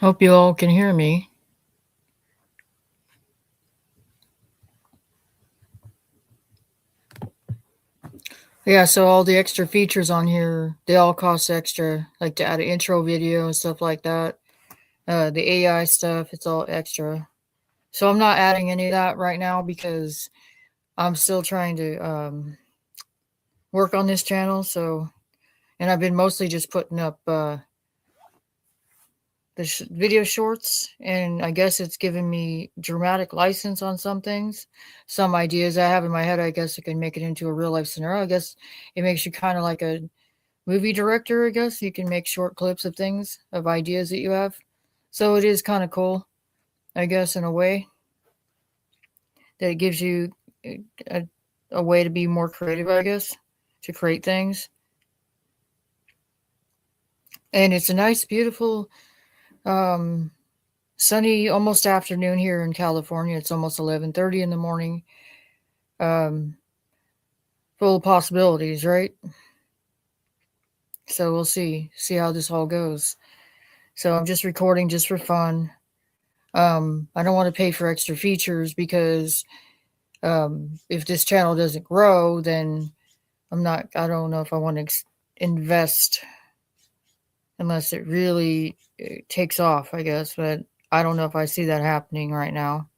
Hope you all can hear me. Yeah, so all the extra features on here, they all cost extra, like to add an intro video and stuff like that. The AI stuff, it's all extra. So I'm not adding any of that right now because I'm still trying to work on this channel. So, and I've been mostly just putting up the video shorts, and I guess it's giving me dramatic license on some things. Some ideas I have in my head, I guess I can make it into a real life scenario. I guess it makes you kind of like a movie director. I guess you can make short clips of things, of ideas that you have. So it is kind of cool, I guess, in a way that it gives you a, a way to be more creative, I guess, to create things. And it's a nice, beautiful, um, sunny, almost afternoon here in California. It's almost 11:30 in the morning. Um, Full of possibilities, right? So we'll see how this all goes. So I'm just recording just for fun. I don't want to pay for extra features because if this channel doesn't grow, then I don't know if I want to invest unless it really takes off, I guess. But I don't know if I see that happening right now.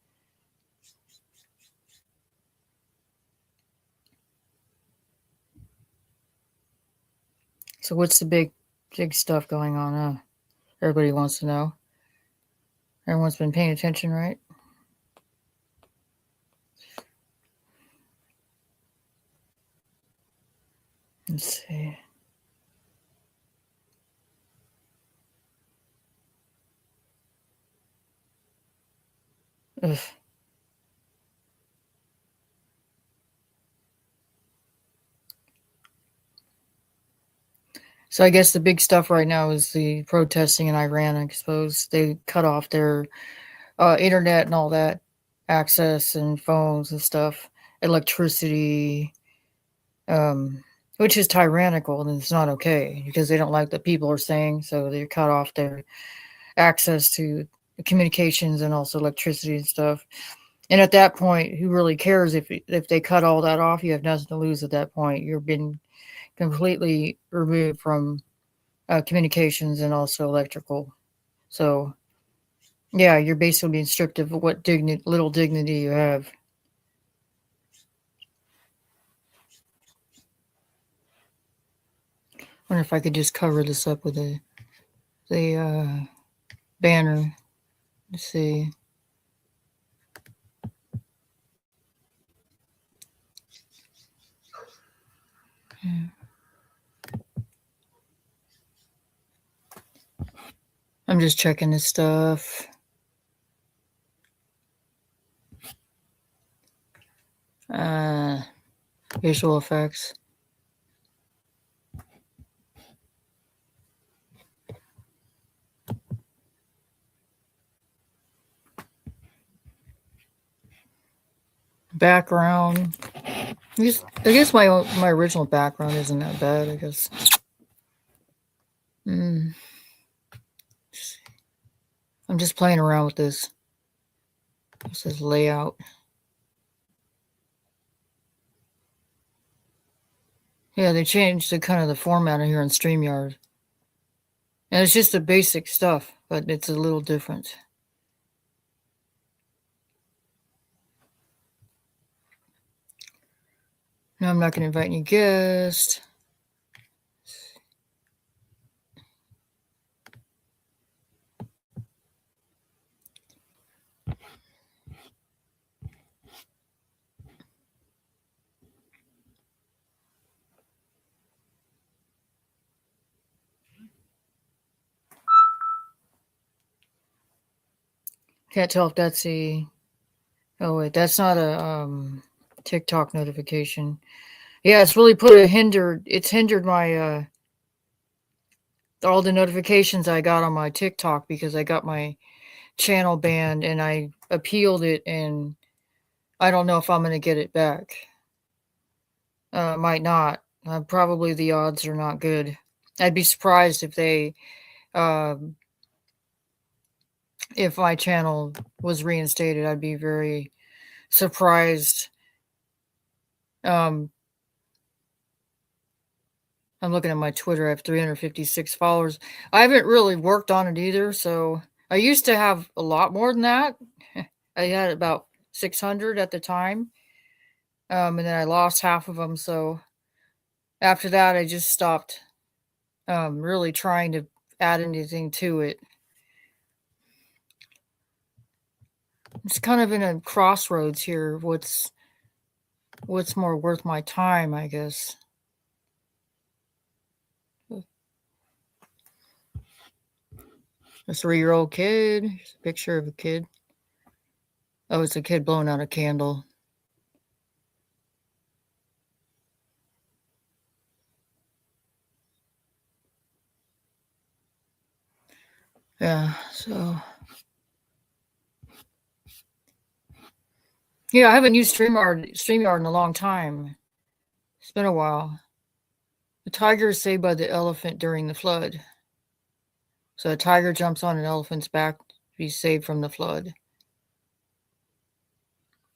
So what's the big stuff going on? Everybody wants to know. Everyone's been paying attention, right? Let's see. Ugh. So I guess the big stuff right now is the protesting in Iran. I suppose they cut off their internet and all that access and phones and stuff, electricity, um, which is tyrannical and it's not okay because they don't like what people are saying. So they cut off their access to communications and also electricity and stuff. And at that point, who really cares if they cut all that off? You have nothing to lose at that point. You're been completely removed from communications and also electrical. So yeah, you're basically being stripped of what little dignity you have. Wonder if I could just cover this up with the banner. Let's see. I'm just checking this stuff. Uh, Visual effects. Background. I guess my original background isn't that bad. I guess. Mm, I'm just playing around with this. This is layout. Yeah, they changed the kind of the format in here in StreamYard. And it's just the basic stuff, but it's a little different. No, I'm not going to invite any guests. Can't tell if that's a. Oh wait, that's not a TikTok notification. Yeah, it's really put a hindered. It's hindered my all the notifications I got on my TikTok because I got my channel banned and I appealed it and I don't know if I'm gonna get it back. Might not. Probably the odds are not good. I'd be surprised if they um if my channel was reinstated, I'd be very surprised. I'm looking at my Twitter. I have 356 followers. I haven't really worked on it either. So I used to have a lot more than that. I had about 600 at the time. And then I lost half of them. So after that, I just stopped really trying to add anything to it. It's kind of in a crossroads here. What's more worth my time, I guess. A 3-year-old kid. Here's a picture of a kid. Oh, it's a kid blowing out a candle. Yeah, so. Yeah, I haven't used StreamYard in a long time. It's been a while. The tiger is saved by the elephant during the flood. So a tiger jumps on an elephant's back to be saved from the flood.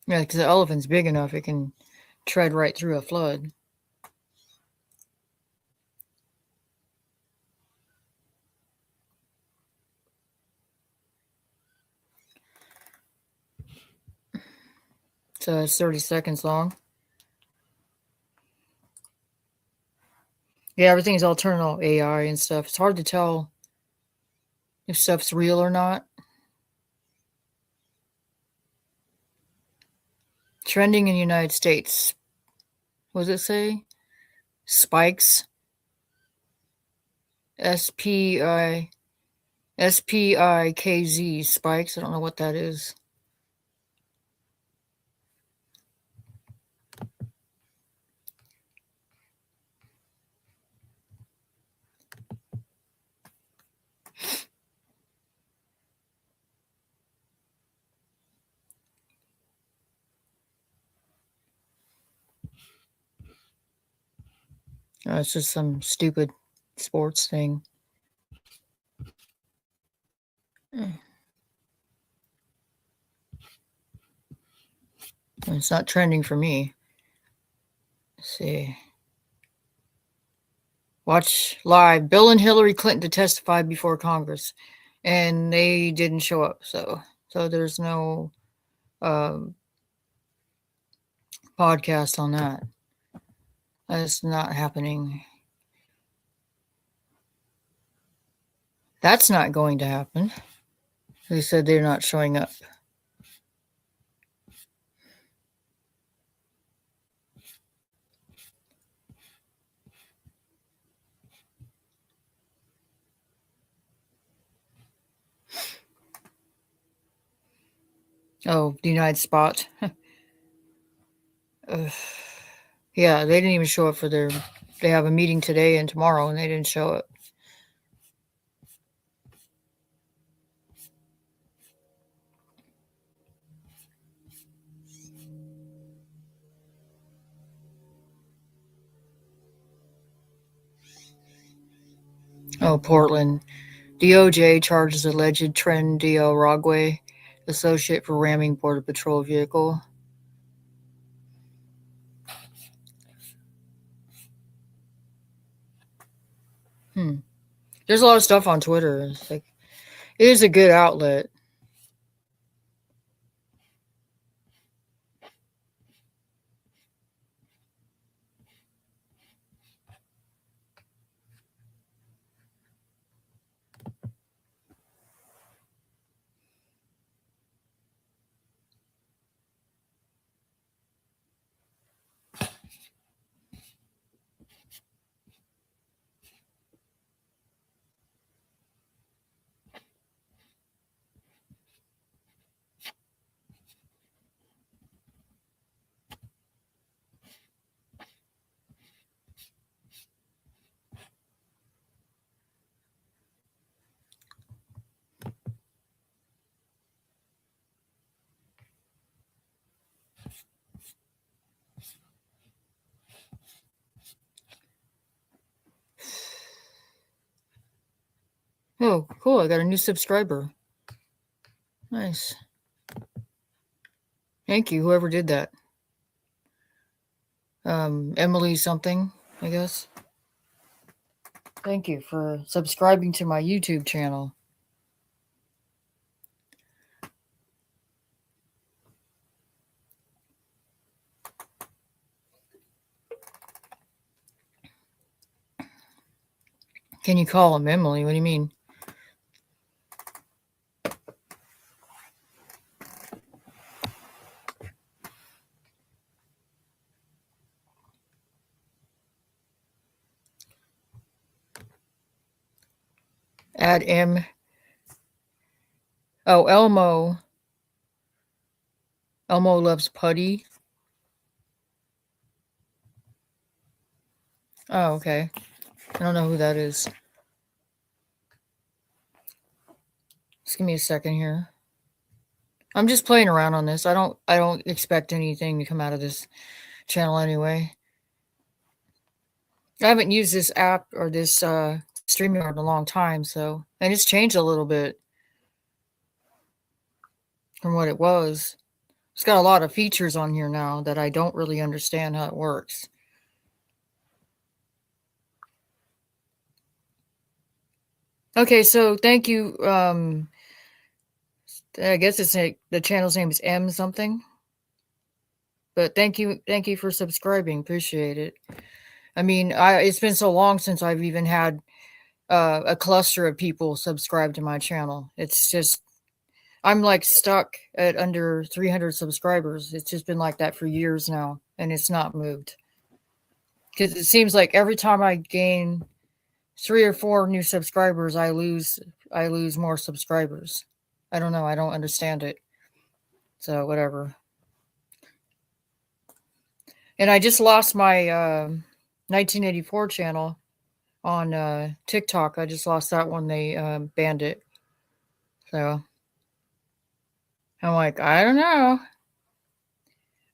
Yeah, because the elephant's big enough, it can tread right through a flood. So it's 30 seconds long. Yeah, everything's all turned all AI and stuff. It's hard to tell if stuff's real or not. Trending in the United States. What does it say? Spikes. SPIKZ spikes. I don't know what that is. It's just some stupid sports thing. It's not trending for me. Let's see. Watch live. Bill and Hillary Clinton to testify before Congress, and they didn't show up. So there's no podcast on that. That's not happening. That's not going to happen. They said they're not showing up. Oh, the United Spot. Yeah, they didn't even show up for their. They have a meeting today and tomorrow, and they didn't show up. Oh, Portland. DOJ charges alleged Trendio Rogway associate for ramming Border Patrol vehicle. There's a lot of stuff on Twitter. It's like, it is a good outlet. Oh, cool. I got a new subscriber. Nice. Thank you, whoever did that. Emily something, I guess. Thank you for subscribing to my YouTube channel. Can you call him Emily? What do you mean? Add M. Oh, Elmo. Elmo loves putty. Oh, okay. I don't know who that is. Just give me a second here. I'm just playing around on this. I don't expect anything to come out of this channel anyway. I haven't used this app or this StreamYard in a long time, so and it's changed a little bit from what it was. It's got a lot of features on here now that I don't really understand how it works. Okay, so thank you. I guess it's the channel's name is M something. But thank you for subscribing. Appreciate it. I mean, it's been so long since I've even had a cluster of people subscribe to my channel. It's just I'm like stuck at under 300 subscribers. It's just been like that for years now, and it's not moved. Because it seems like every time I gain 3 or 4 new subscribers, I lose more subscribers. I don't know. I don't understand it. So whatever. And I just lost my 1984 channel on TikTok. I just lost that one. They banned it. So I'm like, I don't know.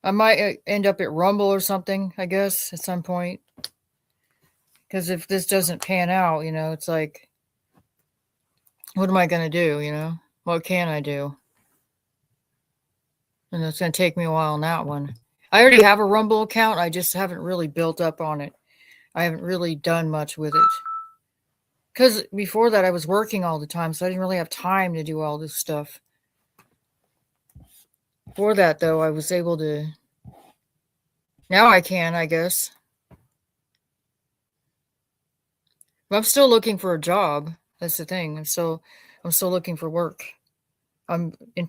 I might end up at Rumble or something, I guess, at some point. Because if this doesn't pan out, it's like, what am I going to do, What can I do? And it's going to take me a while on that one. I already have a Rumble account. I just haven't really built up on it. I haven't really done much with it. Because before that, I was working all the time, so I didn't really have time to do all this stuff. Before that, though, I was able to... Now I can, I guess. But I'm still looking for a job. That's the thing. I'm still looking for work. I'm in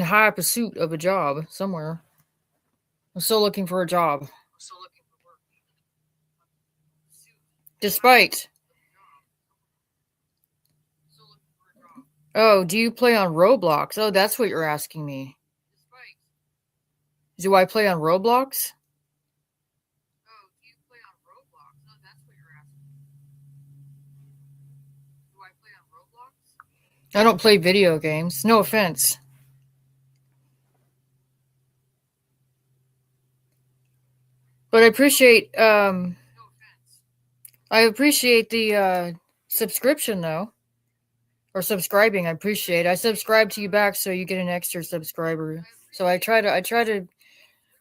high pursuit of a job somewhere. I'm still looking for a job. Despite. Oh, do you play on Roblox? Oh, that's what you're asking me. Do I play on Roblox? I don't play video games. No offense. But I appreciate the subscription though. Or subscribing, I appreciate it. I subscribe to you back so you get an extra subscriber. So I try to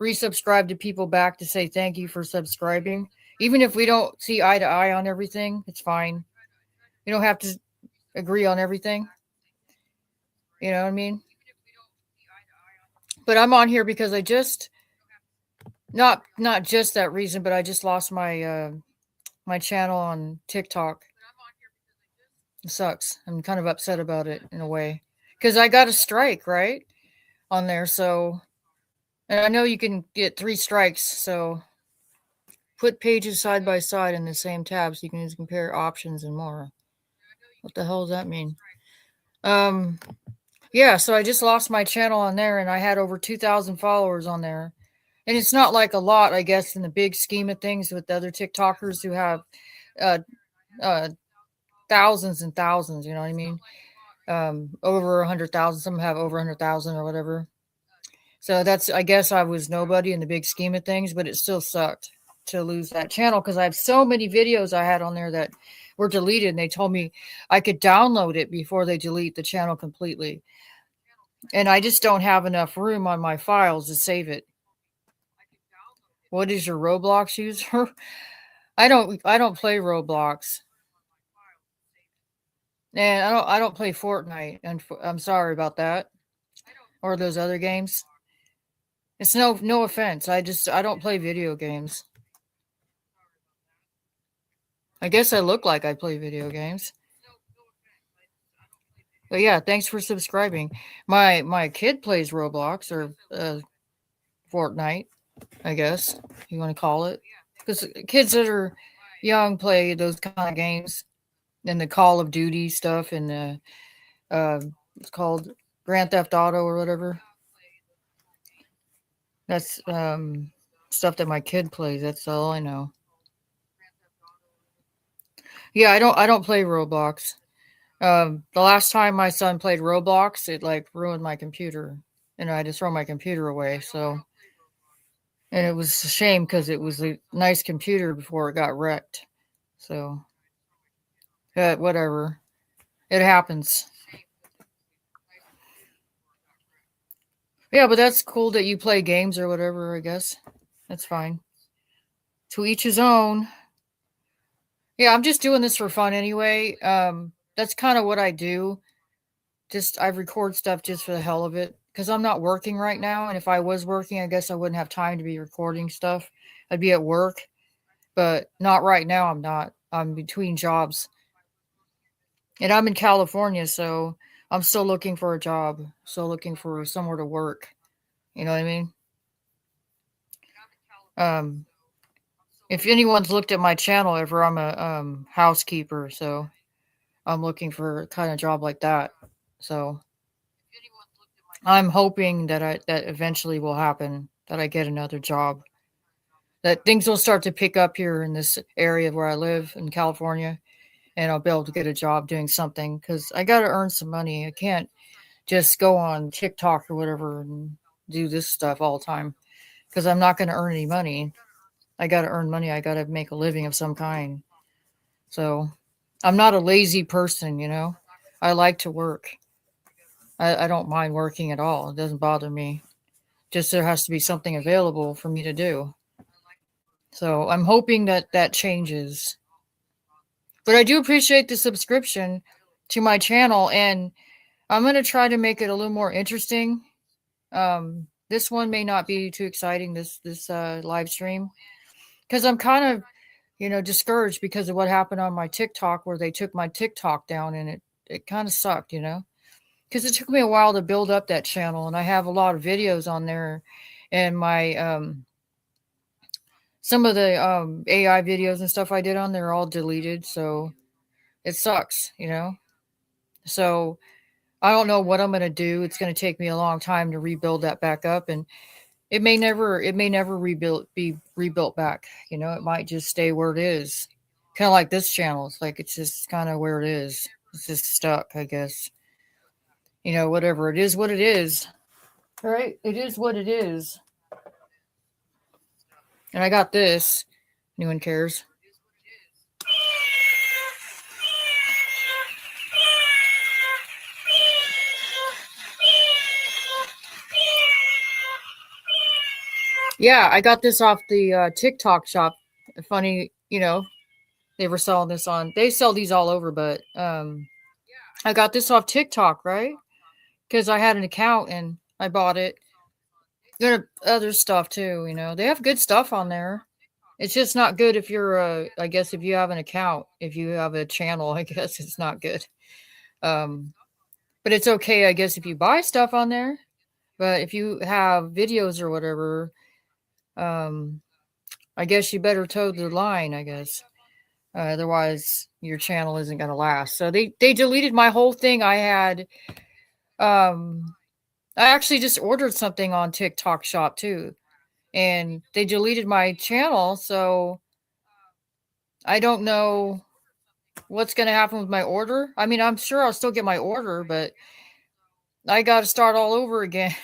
resubscribe to people back to say thank you for subscribing. Even if we don't see eye to eye on everything, it's fine. You don't have to agree on everything. You know what I mean? But I'm on here because I just not just that reason, but I just lost my my channel on TikTok. It sucks. I'm kind of upset about it in a way because I got a strike right on there. So, and I know you can get 3 strikes. So, put pages side by side in the same tab so you can just compare options and more. What the hell does that mean? Yeah. So I just lost my channel on there, and I had over 2,000 followers on there. And it's not like a lot, I guess, in the big scheme of things with the other TikTokers who have thousands and thousands. You know what I mean? Over 100,000. Some have over 100,000 or whatever. So I guess I was nobody in the big scheme of things, but it still sucked to lose that channel because I have so many videos I had on there that were deleted, and they told me I could download it before they delete the channel completely. and I just don't have enough room on my files to save it. What is your Roblox user? I don't play Roblox. And I don't play Fortnite, and I'm sorry about that, or those other games. It's no offense. I don't play video games. I guess I look like I play video games. But yeah, thanks for subscribing. My kid plays Roblox or Fortnite, I guess you want to call it, because kids that are young play those kind of games and the Call of Duty stuff and the it's called Grand Theft Auto or whatever. That's stuff that my kid plays. That's all I know. Yeah, I don't play Roblox. The last time my son played Roblox, it like ruined my computer, and I had to throw my computer away. So, and it was a shame because it was a nice computer before it got wrecked. So, whatever, it happens. Yeah, but that's cool that you play games or whatever. I guess that's fine. To each his own. Yeah, I'm just doing this for fun anyway. That's kind of what I do. Just I record stuff just for the hell of it because I'm not working right now, and if I was working, I guess I wouldn't have time to be recording stuff. I'd be at work, but not right now. I'm not. I'm between jobs, and I'm in California, so I'm still looking for a job. Still looking for somewhere to work. You know what I mean? Um, if anyone's looked at my channel ever, I'm a housekeeper, so I'm looking for a kind of job like that. So I'm hoping that eventually will happen, that I get another job, that things will start to pick up here in this area where I live in California, and I'll be able to get a job doing something because I got to earn some money. I can't just go on TikTok or whatever and do this stuff all the time because I'm not going to earn any money. I got to earn money. I got to make a living of some kind. So I'm not a lazy person, you know. I like to work. I don't mind working at all. It doesn't bother me. Just there has to be something available for me to do. So I'm hoping that that changes. But I do appreciate the subscription to my channel, and I'm going to try to make it a little more interesting. This one may not be too exciting, this live stream, because I'm kind of, discouraged because of what happened on my TikTok, where they took my TikTok down, and it kind of sucked, because it took me a while to build up that channel, and I have a lot of videos on there, and my some of the AI videos and stuff I did on there are all deleted, so it sucks. So I don't know what I'm gonna do. It's gonna take me a long time to rebuild that back up, and it may never be rebuilt back. It might just stay where it is, kind of like this channel. It's like it's just kind of where it is. It's just stuck, I guess. Whatever it is, what it is. Right? It is what it is. And I got this. Anyone cares? Yeah, I got this off the TikTok shop. Funny, they were selling this on. They sell these all over, but I got this off TikTok, right? Because I had an account and I bought it. There are other stuff too. They have good stuff on there. It's just not good if you're I guess if you have an account, if you have a channel, I guess it's not good. Um, but it's okay, I guess, if you buy stuff on there. But if you have videos or whatever, um, I guess you better toe the line, I guess. Otherwise, your channel isn't going to last. So they deleted my whole thing. Um, I actually just ordered something on TikTok Shop too, and they deleted my channel. So I don't know what's going to happen with my order. I mean, I'm sure I'll still get my order, but I got to start all over again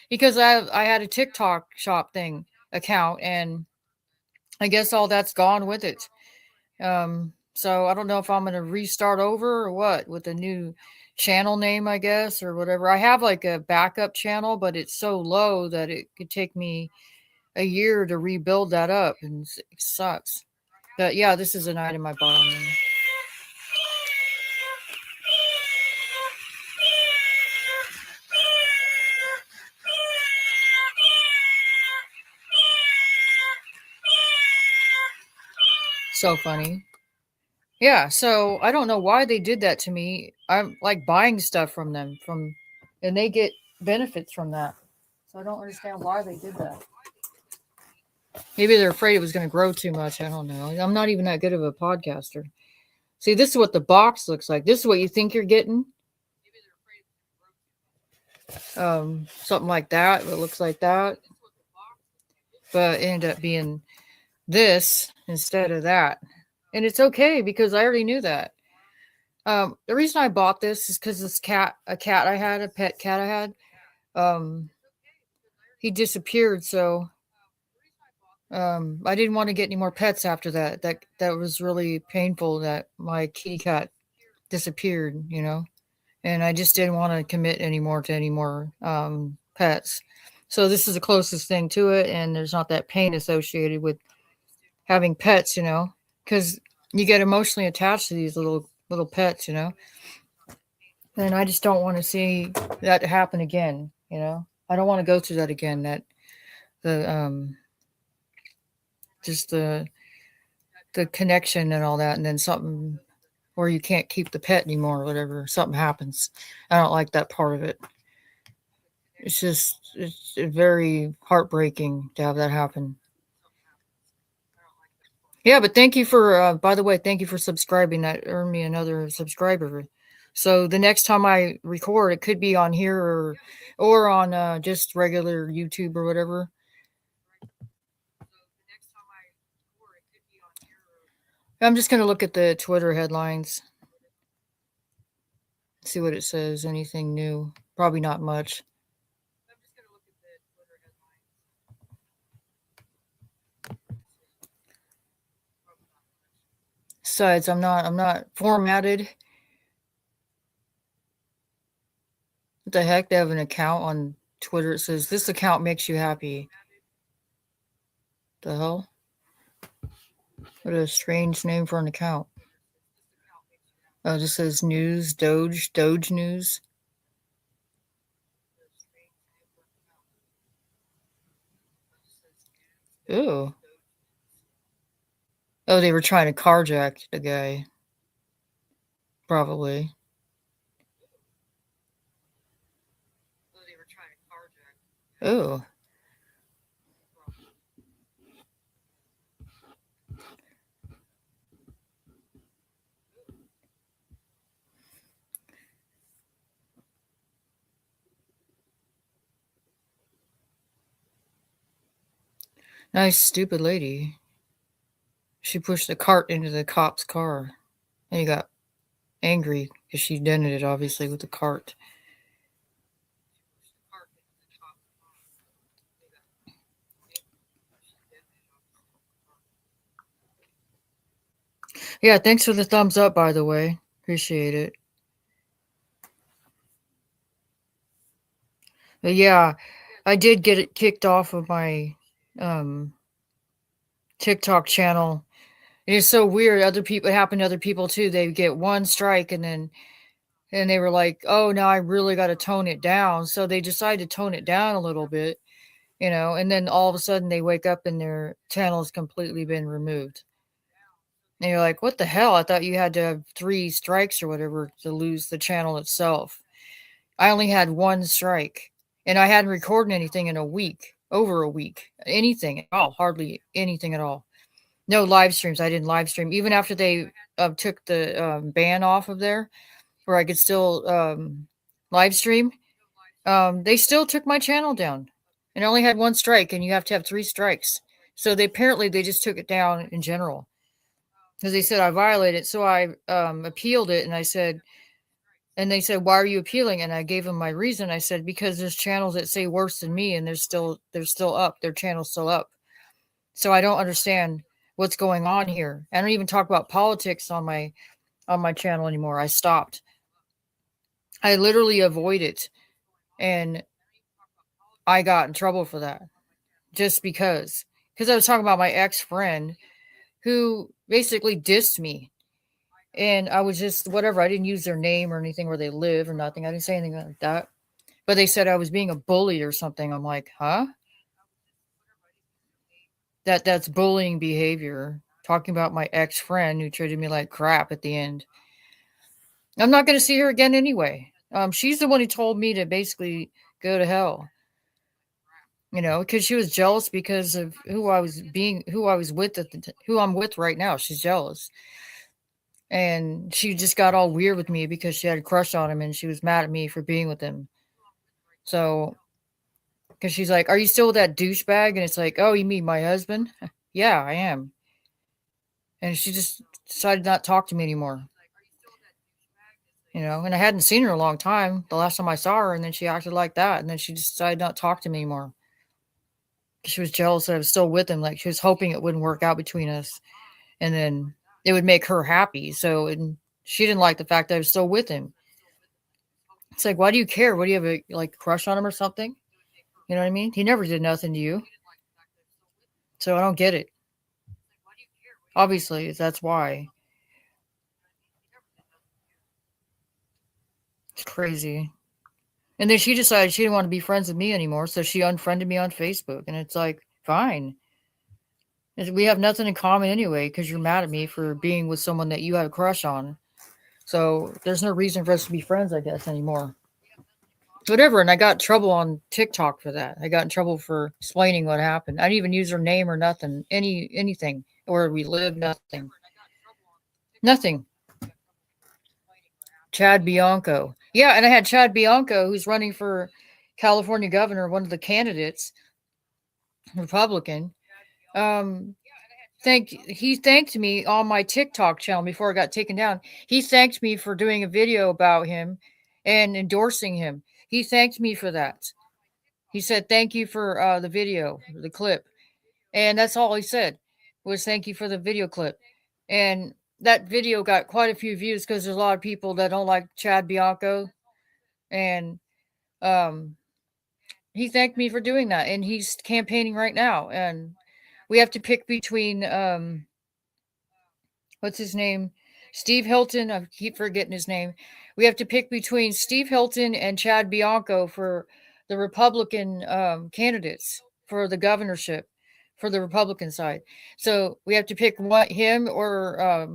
because I had a TikTok Shop thing account, and I guess all that's gone with it. So I don't know if I'm going to restart over or what with a new channel name, I guess, or whatever. I have like a backup channel, but it's so low that it could take me a year to rebuild that up, and it sucks. But yeah, this is an item I bought on there. So funny. Yeah, so I don't know why they did that to me. I'm like buying stuff from them and they get benefits from that. So I don't understand why they did that. Maybe they're afraid it was going to grow too much. I don't know. I'm not even that good of a podcaster. See, this is what the box looks like. This is what you think you're getting. Something like that. It looks like that. But it ended up being this instead of that. And it's okay because I already knew that. The reason I bought this is because a cat I had, a pet cat I had, um, he disappeared. So I didn't want to get any more pets after that. That was really painful that my kitty cat disappeared, and I just didn't want to commit anymore to any more pets. So this is the closest thing to it, and there's not that pain associated with having pets, because you get emotionally attached to these little pets, and I just don't want to see that happen again. I don't want to go through that again. That the just the connection and all that, and then something or you can't keep the pet anymore or whatever, something happens. I don't like that part of it. It's very heartbreaking to have that happen. Yeah, but thank you for by the way, thank you for subscribing. That earned me another subscriber. So the next time I record, it could be on here or on just regular YouTube or whatever. I'm just going to look at the Twitter headlines. See what it says. Anything new? Probably not much. Besides, I'm not formatted. What the heck? They have an account on Twitter. It says this account makes you happy. The hell? What a strange name for an account. Oh, this says news, Doge news. Ooh. Oh, they were trying to carjack the guy. Probably. Ooh. Nice, stupid lady. She pushed the cart into the cop's car. And he got angry because she dented it, obviously, with the cart. Yeah, thanks for the thumbs up, by the way. Appreciate it. But yeah, I did get it kicked off of my um, TikTok channel. It is so weird. Other people, it happened to other people too. They get one strike and they were like, "Oh, now I really got to tone it down." So they decided to tone it down a little bit, and then all of a sudden they wake up and their channel's completely been removed. And you're like, "What the hell? I thought you had to have 3 strikes or whatever to lose the channel itself." I only had 1 strike, and I hadn't recorded anything in a week, over a week, anything at all, hardly anything at all. No live streams. I didn't live stream even after they took the ban off of there, where I could still live stream. They still took my channel down, and I only had 1 strike, and you have to have 3 strikes. So they just took it down in general because they said I violated. So I appealed it, and they said, "Why are you appealing?" And I gave them my reason. I said, "Because there's channels that say worse than me, and they're still up. Their channel's still up. So I don't understand what's going on here. I don't even talk about politics on my channel anymore. I stopped. I literally avoid it, and I got in trouble for that just because I was talking about my ex friend who basically dissed me. And I was just whatever. I didn't use their name or anything where they live or nothing. I didn't say anything like that. But they said I was being a bully or something. I'm like, huh? That's bullying behavior. Talking about my ex friend who treated me like crap at the end. I'm not going to see her again anyway. She's the one who told me to basically go to hell. Because she was jealous because of who I was with who I'm with right now. She's jealous, and she just got all weird with me because she had a crush on him, and she was mad at me for being with him. So, because she's like, "Are you still with that douchebag?" And it's like, "Oh, you mean my husband?" Yeah, I am. And she just decided not to talk to me anymore. And I hadn't seen her in a long time. The last time I saw her, and then she acted like that, and then she just decided not to talk to me anymore. She was jealous that I was still with him. Like she was hoping it wouldn't work out between us, and then it would make her happy. So, and she didn't like the fact that I was still with him. It's like, why do you care? What do you have a crush on him or something? You know what I mean? He never did nothing to you, so I don't get it. Obviously, that's why. It's crazy. And then she decided she didn't want to be friends with me anymore, so she unfriended me on Facebook. And it's like, fine. We have nothing in common anyway because you're mad at me for being with someone that you had a crush on. So there's no reason for us to be friends, I guess, anymore. Whatever. And I got in trouble on TikTok for that. I got in trouble for explaining what happened. I didn't even use her name or nothing, anything, where we live, nothing. Nothing. Chad Bianco. Yeah, and I had Chad Bianco, who's running for California governor, one of the candidates, Republican. Um, he thanked me on my TikTok channel before it got taken down. He thanked me for doing a video about him and endorsing him. He thanked me for that. He said thank you for the video, the clip, and that's all he said was thank you for the video clip. And that video got quite a few views because there's a lot of people that don't like Chad Bianco, and um, he thanked me for doing that. And he's campaigning right now, and we have to pick between what's his name? Steve Hilton. I keep forgetting his name. We have to pick between Steve Hilton and Chad Bianco for the Republican candidates for the governorship for the Republican side. So we have to pick him or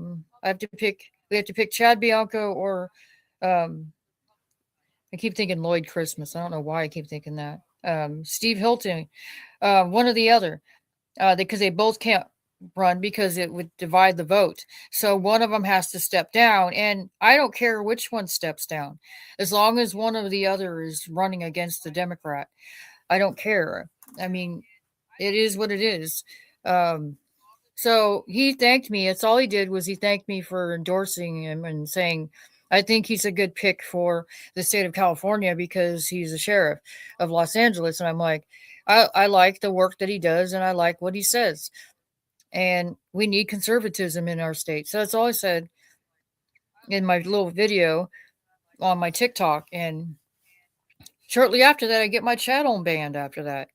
we have to pick Chad Bianco or um, I keep thinking Lloyd Christmas. I don't know why I keep thinking that. Steve Hilton, one or the other, because they both can't run because it would divide the vote. So one of them has to step down, and I don't care which one steps down, as long as one or the other is running against the Democrat. I don't care. I mean, it is what it is. Um, so he thanked me. It's all he did was he thanked me for endorsing him and saying, I think he's a good pick for the state of California because he's a sheriff of Los Angeles. And I'm like, I like the work that he does and I like what he says. And we need conservatism in our state. So that's all I said in my little video on my TikTok. And shortly after that, I get my channel banned after that.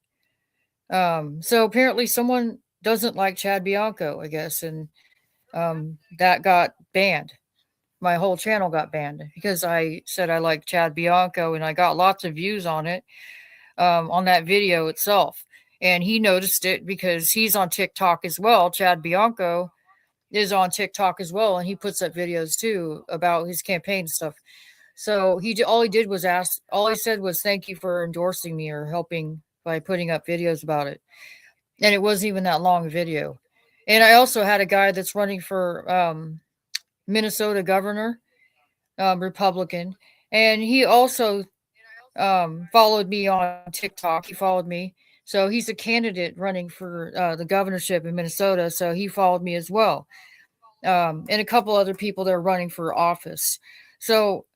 So apparently someone doesn't like Chad Bianco, I guess, and that got banned. My whole channel got banned because I said I like Chad Bianco, and I got lots of views on it, on that video itself. And he noticed it because he's on TikTok as well. Chad Bianco is on TikTok as well, and he puts up videos too about his campaign stuff. So all he did was ask. All he said was thank you for endorsing me or helping by putting up videos about it. And it wasn't even that long a video. And I also had a guy that's running for Minnesota governor, Republican, and he also followed me on TikTok. He followed me. So he's a candidate running for the governorship in Minnesota. So he followed me as well. And a couple other people that are running for office. So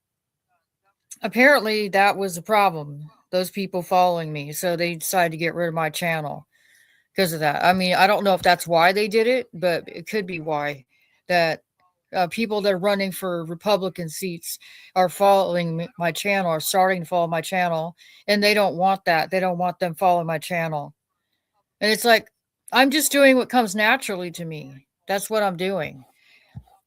apparently that was a problem. Those people following me. So they decided to get rid of my channel because of that. I mean, I don't know if that's why they did it, but it could be why that people that are running for Republican seats are following my channel, are starting to follow my channel, and they don't want that. They don't want them following my channel. And it's like, I'm just doing what comes naturally to me. That's what I'm doing,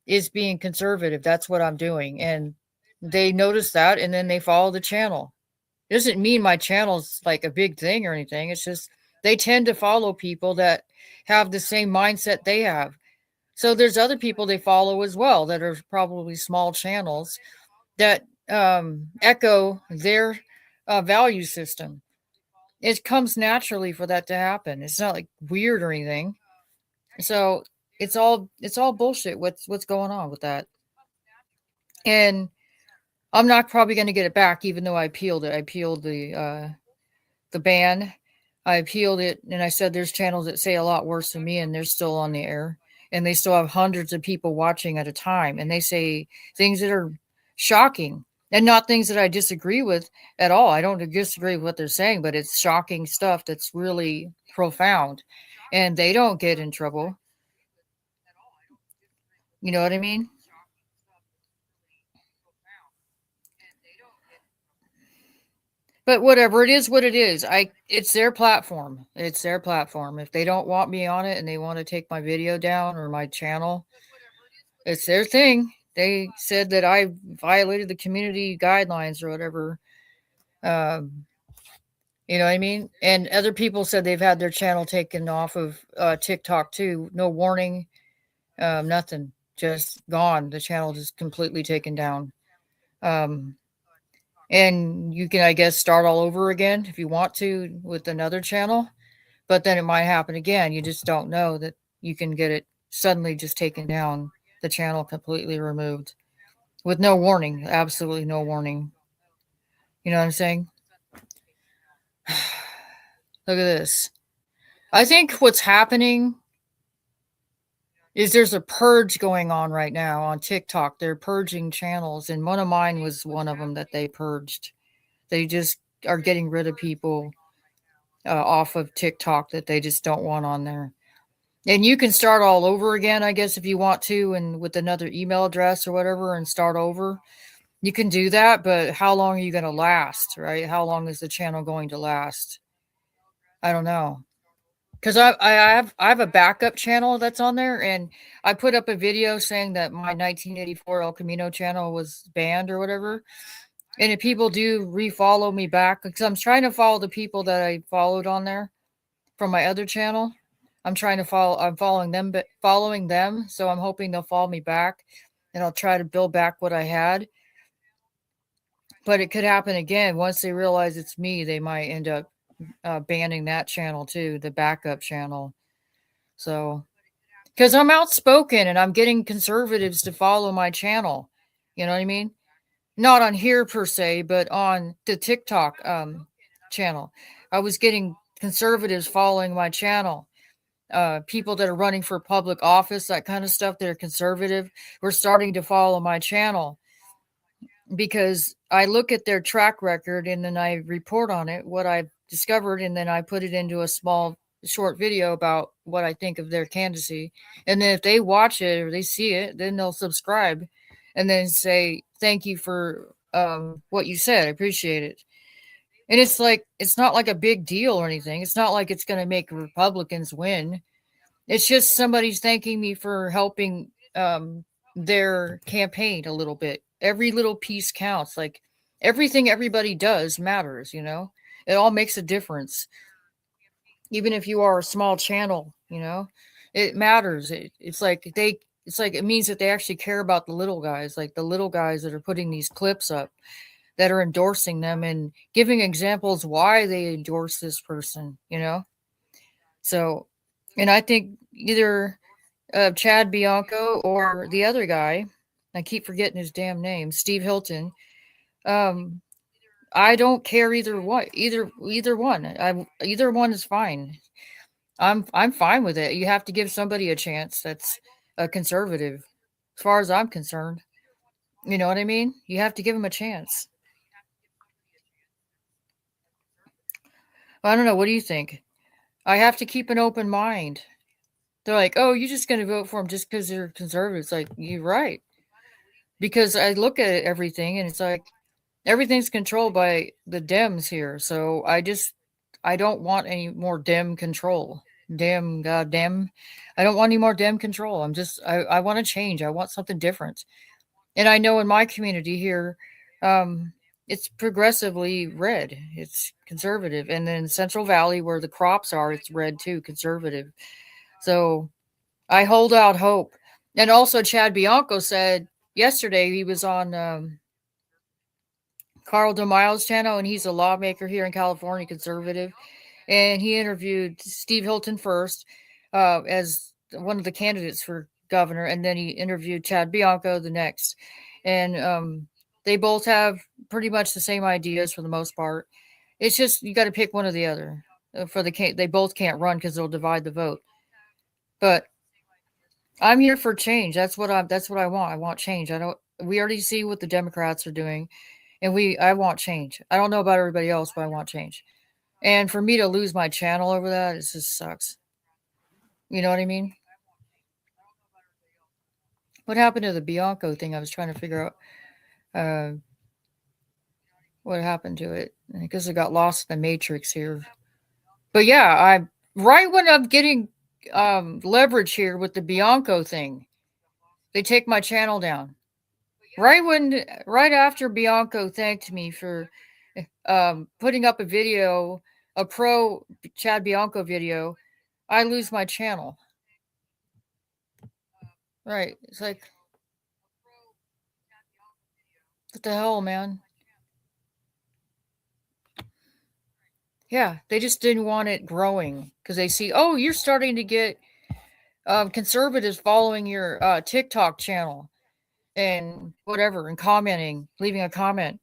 is being conservative. That's what I'm doing. And they notice that, and then they follow the channel. It doesn't mean my channel's like a big thing or anything. It's just they tend to follow people that have the same mindset they have. So there's other people they follow as well that are probably small channels that echo their value system. It comes naturally for that to happen. It's not like weird or anything. So it's all bullshit. What's going on with that? And I'm not probably going to get it back, even though I appealed it. I appealed the ban. I appealed it, and I said there's channels that say a lot worse than me, and they're still on the air, and they still have hundreds of people watching at a time, and they say things that are shocking and not things that I disagree with at all. I don't disagree with what they're saying, but it's shocking stuff that's really profound, and they don't get in trouble. You know what I mean? But whatever, it is what it is. It's their platform. It's their platform. If they don't want me on it and they want to take my video down or my channel, it's their thing. They said that I violated the community guidelines or whatever. Um, you know what I mean? And other people said they've had their channel taken off of TikTok too. No warning, nothing. Just gone. The channel just completely taken down. Um, and you can, I guess, start all over again if you want to with another channel. But then it might happen again. You just don't know that you can get it suddenly just taken down, the channel completely removed with no warning, absolutely no warning. You know what I'm saying? Look at this. I think what's happening is there's a purge going on right now on TikTok. They're purging channels, and one of mine was one of them that they purged. They just are getting rid of people off of TikTok that they just don't want on there. And you can start all over again, I guess, if you want to, and with another email address or whatever, and start over. You can do that, but how long are you going to last, right? How long is the channel going to last? I don't know. Because I have a backup channel that's on there, and I put up a video saying that my 1984 El Camino channel was banned or whatever. And if people do refollow me back, because I'm trying to follow the people that I followed on there from my other channel. I'm trying to follow. I'm following them. So I'm hoping they'll follow me back, and I'll try to build back what I had. But it could happen again once they realize it's me. They might end up banning that channel too, the backup channel. So because I'm outspoken and I'm getting conservatives to follow my channel. You know what I mean? Not on here per se, but on the TikTok channel. I was getting conservatives following my channel. People that are running for public office, that kind of stuff, that are conservative, were starting to follow my channel because I look at their track record and then I report on it, what I've discovered, and then I put it into a small short video about what I think of their candidacy. And then if they watch it or they see it, then they'll subscribe and then say, thank you for what you said. I appreciate it. And it's like, it's not like a big deal or anything. It's not like it's going to make Republicans win. It's just somebody's thanking me for helping their campaign a little bit. Every little piece counts. Like everything everybody does matters, you know? It all makes a difference. Even if you are a small channel, you know? It matters. It's like it means that they actually care about the little guys, like the little guys that are putting these clips up, that are endorsing them and giving examples why they endorse this person, you know? So, and I think either Chad Bianco or the other guy, I keep forgetting his damn name, Steve Hilton. Um, I don't care either one. Either one. Either one is fine. I'm fine with it. You have to give somebody a chance that's a conservative, as far as I'm concerned. You know what I mean? You have to give them a chance. I don't know. What do you think? I have to keep an open mind. They're like, "Oh, you're just going to vote for them just because they're conservative." It's like, you're right. Because I look at everything and it's like everything's controlled by the Dems here. So I don't want any more Dem control. Dem, goddamn. I don't want any more Dem control. I want to change. I want something different. And I know in my community here, um, it's progressively red. It's conservative. And then Central Valley, where the crops are, it's red too, conservative. So I hold out hope. And also, Chad Bianco said yesterday he was on Carl DeMile's channel, and he's a lawmaker here in California, conservative. And he interviewed Steve Hilton first as one of the candidates for governor, and then he interviewed Chad Bianco the next. And they both have pretty much the same ideas for the most part. It's just you got to pick one or the other. They both can't run because they'll divide the vote. But I'm here for change. That's what I want. I want change. I don't. We already see what the Democrats are doing, and I want change. I don't know about everybody else, but I want change. And for me to lose my channel over that, it just sucks. You know what I mean? What happened to the Bianco thing? I was trying to figure out what happened to it. I guess it got lost in the matrix here. But yeah, I right when I'm getting leverage here with the Bianco thing, they take my channel down. Right after Bianco thanked me for putting up a video, a pro Chad Bianco video, I lose my channel. Right. It's like, what the hell, man? Yeah, they just didn't want it growing because they see, oh, you're starting to get conservatives following your TikTok channel and whatever and commenting, leaving a comment.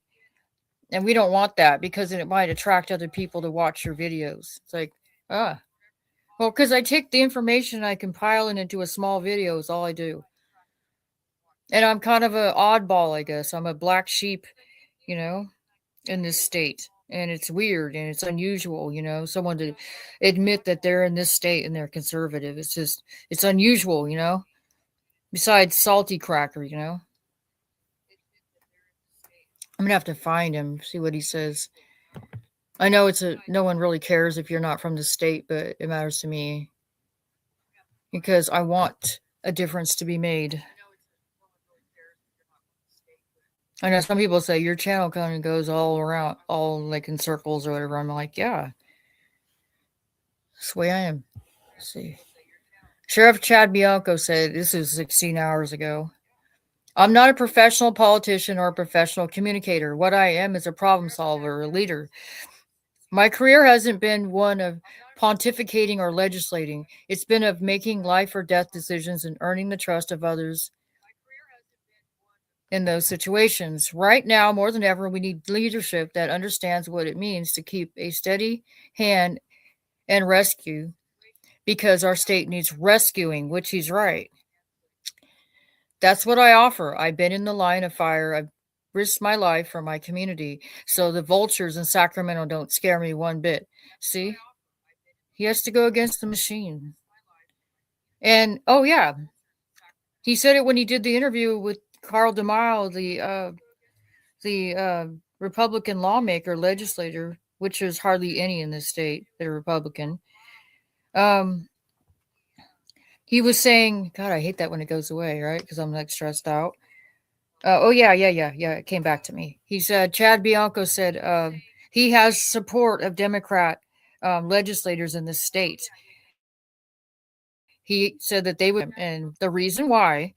And we don't want that because it might attract other people to watch your videos. It's like, ah, well, because I take the information, I compile it into a small video, is all I do. And I'm kind of an oddball, I guess. I'm a black sheep, you know, in this state. And it's weird and it's unusual, someone to admit that they're in this state and they're conservative. It's unusual, besides Salty Cracker. I'm going to have to find him, see what he says. I know no one really cares if you're not from the state, but it matters to me because I want a difference to be made. I know some people say your channel kind of goes all around, all like in circles or whatever. I'm like, yeah, that's the way I am. Let's see. Sheriff Chad Bianco said, this is 16 hours ago. I'm not a professional politician or a professional communicator. What I am is a problem solver, a leader. My career hasn't been one of pontificating or legislating. It's been of making life or death decisions and earning the trust of others in those situations. Right now, more than ever, we need leadership that understands what it means to keep a steady hand and rescue because our state needs rescuing, which he's right. That's what I offer. I've been in the line of fire. I've risked my life for my community. So the vultures in Sacramento don't scare me one bit. See? He has to go against the machine. And oh yeah, he said it when he did the interview with Carl DeMille, the Republican lawmaker, legislator, which there's hardly any in this state that are Republican. He was saying, God, I hate that when it goes away, right? Because I'm like stressed out. Oh yeah. It came back to me. He said Chad Bianco said he has support of Democrat legislators in the state. He said that they would, and the reason why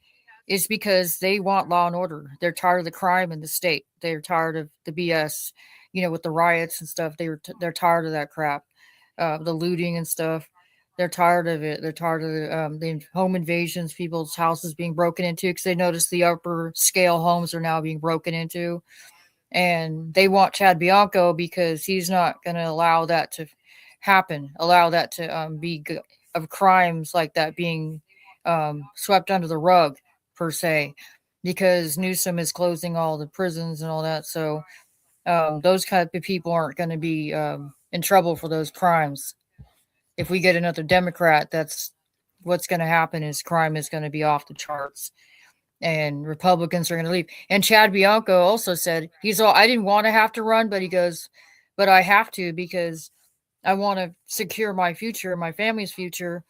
is because they want law and order. They're tired of the crime in the state. They're tired of the BS, with the riots and stuff. They're tired of that crap, the looting and stuff. They're tired of it. They're tired of the home invasions, people's houses being broken into because they notice the upper scale homes are now being broken into. And they want Chad Bianco because he's not going to allow that to happen, allow that to be of crimes like that being swept under the rug, per se, because Newsom is closing all the prisons and all that. So those kind of people aren't going to be in trouble for those crimes. If we get another Democrat that's what's going to happen is crime is going to be off the charts and Republicans are going to leave. And Chad Bianco also said, I didn't want to have to run, but he goes, but I have to because I want to secure my future, my family's future,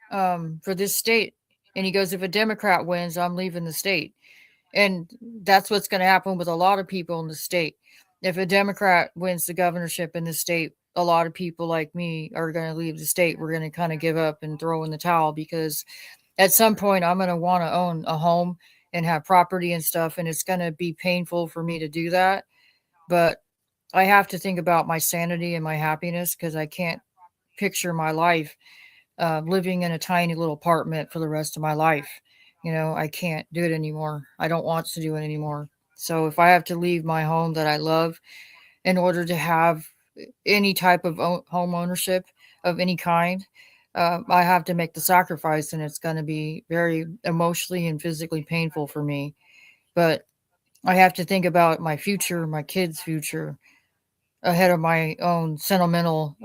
for this state. And he goes, if a Democrat wins, I'm leaving the state. And that's what's going to happen with a lot of people in the state. If a Democrat wins the governorship in the state, a lot of people like me are going to leave the state. We're going to kind of give up and throw in the towel because at some point I'm going to want to own a home and have property and stuff. And it's going to be painful for me to do that. But I have to think about my sanity and my happiness because I can't picture my life living in a tiny little apartment for the rest of my life. I can't do it anymore. I don't want to do it anymore. So if I have to leave my home that I love in order to have any type of home ownership of any kind, I have to make the sacrifice, and it's going to be very emotionally and physically painful for me. But I have to think about my future, my kids' future, ahead of my own sentimental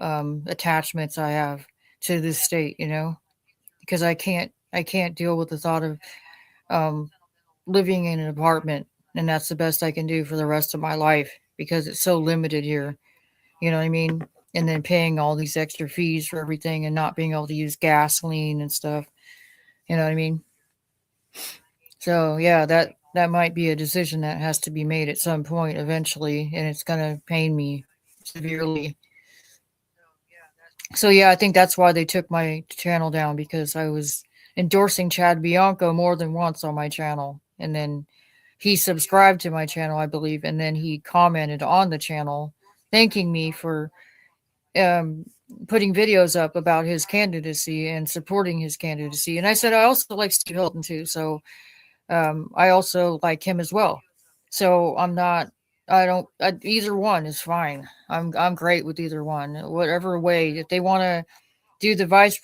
attachments I have to this state. Because I can't deal with the thought of um, living in an apartment, and that's the best I can do for the rest of my life because it's so limited here. You know what I mean? And then paying all these extra fees for everything and not being able to use gasoline and stuff. You know what I mean? So yeah, that might be a decision that has to be made at some point eventually, and it's gonna pain me severely. So yeah, I think that's why they took my channel down because I was endorsing Chad Bianco more than once on my channel. And then he subscribed to my channel, I believe, and then he commented on the channel thanking me for um, putting videos up about his candidacy and supporting his candidacy. And I said I also like Steve Hilton too, so I also like him as well. So I'm not. I don't. Either one is fine. I'm great with either one. Whatever way, if they want to do the vice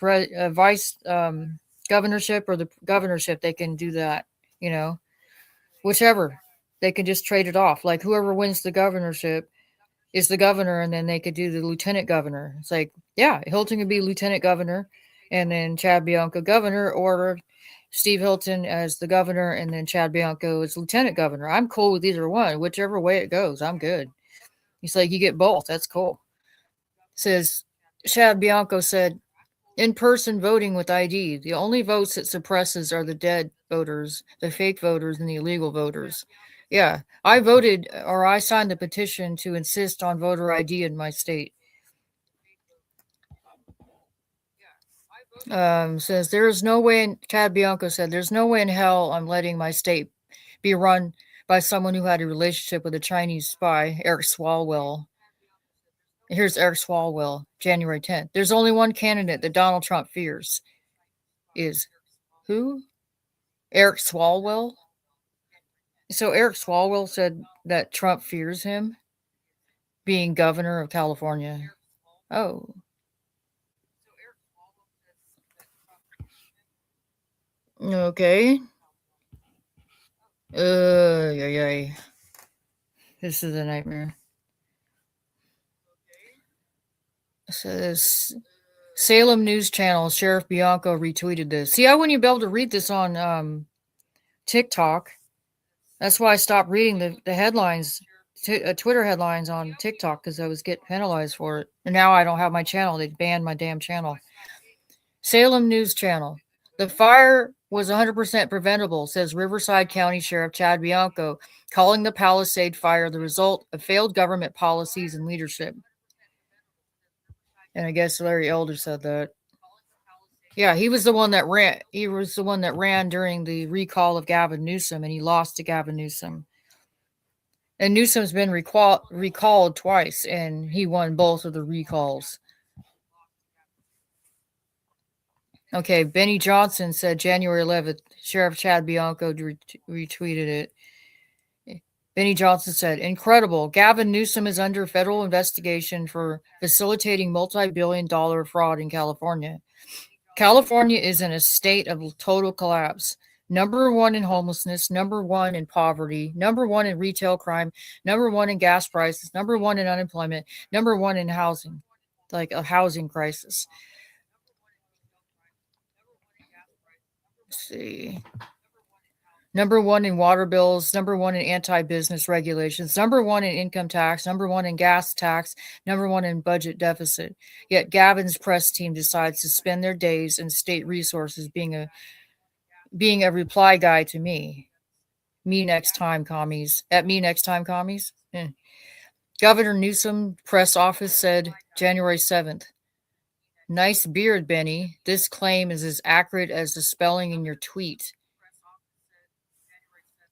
governorship or the governorship, they can do that. You know, whichever. They can just trade it off. Like whoever wins the governorship is the governor, and then they could do the lieutenant governor. It's like, yeah, Hilton could be lieutenant governor, and then Chad Bianco governor, or Steve Hilton as the governor, and then Chad Bianco as lieutenant governor. I'm cool with either one, whichever way it goes. I'm good. He's like, you get both. That's cool. Says Chad Bianco said, in person voting with ID. The only votes it suppresses are the dead voters, the fake voters, and the illegal voters. Yeah, I voted or I signed the petition to insist on voter ID in my state. Says there is no way, Chad Bianco said, there's no way in hell I'm letting my state be run by someone who had a relationship with a Chinese spy, Eric Swalwell. Here's Eric Swalwell, January 10th. There's only one candidate that Donald Trump fears. Is who? Eric Swalwell? So Eric Swalwell said that Trump fears him being governor of California. Oh, okay. Yeah, yeah. This is a nightmare. It says Salem News Channel, Sheriff Bianco retweeted this. See, I wouldn't even be able to read this on TikTok. That's why I stopped reading the headlines, Twitter headlines on TikTok because I was getting penalized for it. And now I don't have my channel. They banned my damn channel. Salem News Channel. The fire was 100% preventable, says Riverside County Sheriff Chad Bianco, calling the Palisade fire the result of failed government policies and leadership. And I guess Larry Elder said that. Yeah, he was the one that ran. He was the one that ran during the recall of Gavin Newsom, and he lost to Gavin Newsom. And Newsom's been recalled twice, and he won both of the recalls. Okay, Benny Johnson said January 11th, Sheriff Chad Bianco retweeted it. Benny Johnson said, incredible. Gavin Newsom is under federal investigation for facilitating multi-billion-dollar fraud in California. California is in a state of total collapse. Number one in homelessness, number one in poverty, number one in retail crime, number one in gas prices, number one in unemployment, number one in housing, like a housing crisis. Let's see. Number one in water bills, number one in anti-business regulations, number one in income tax, number one in gas tax, number one in budget deficit. Yet Gavin's press team decides to spend their days and state resources being a reply guy to me. Me next time, commies. At me next time, commies. Governor Newsom press office said January 7th. Nice beard, Benny. This claim is as accurate as the spelling in your tweet.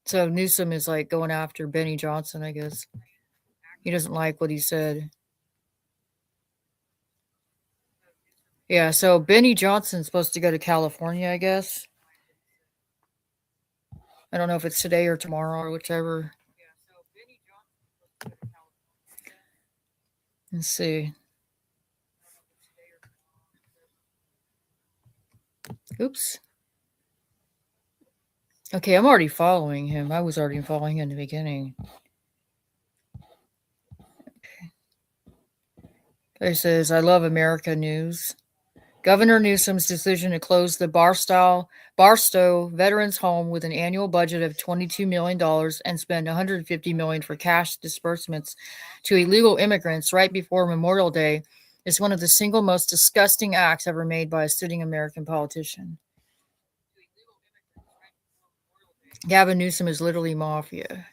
So Newsom is like going after Benny Johnson, I guess. He doesn't like what he said. Yeah, so Benny Johnson's supposed to go to California, I guess. I don't know if it's today or tomorrow or whichever. Let's see. Oops. Okay, I'm already following him. I was already following him in the beginning. Okay. It says, I love America News. Governor Newsom's decision to close the Barstow Veterans Home with an annual budget of $22 million and spend $150 million for cash disbursements to illegal immigrants right before Memorial Day is one of the single most disgusting acts ever made by a sitting American politician. Gavin Newsom is literally mafia.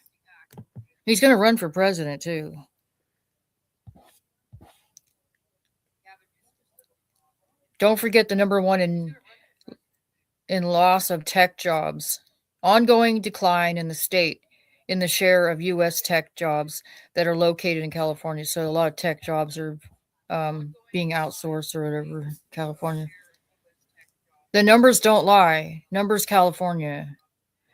He's going to run for president, too. Don't forget the number one in loss of tech jobs. Ongoing decline in the state in the share of U.S. tech jobs that are located in California. So a lot of tech jobs are being outsourced or whatever, California. The numbers don't lie. Numbers California.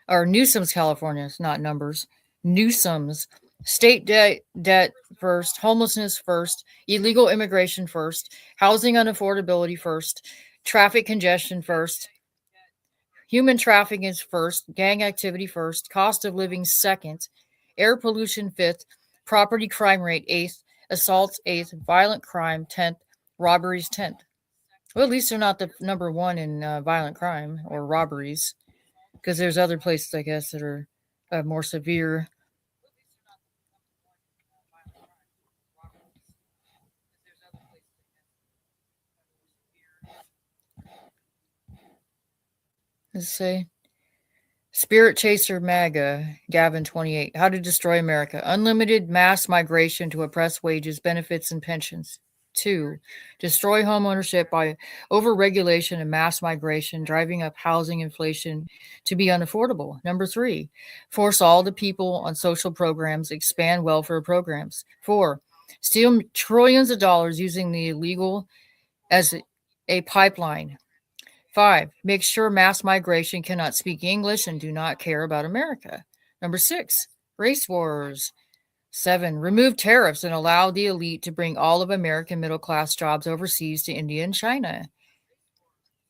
Or Newsom's California. It's not numbers. Newsom's. State debt first, homelessness first, illegal immigration first, housing unaffordability first, traffic congestion first, human trafficking is first, gang activity first, cost of living second, air pollution fifth, property crime rate eighth, assaults eighth, violent crime 10th, robberies 10th. Well, at least they're not the number one in violent crime or robberies, because there's other places, I guess, that are more severe. Let's say Spirit Chaser MAGA, Gavin 28. How to destroy America. Unlimited mass migration to oppress wages, benefits, and pensions. 2. Destroy homeownership by overregulation and mass migration, driving up housing inflation to be unaffordable. Number 3. Force all the people on social programs, expand welfare programs. 4. Steal trillions of dollars using the illegal as a pipeline. 5. Make sure mass migration cannot speak English and do not care about America. Number 6. Race wars. 7. Remove tariffs and allow the elite to bring all of American middle-class jobs overseas to India and China.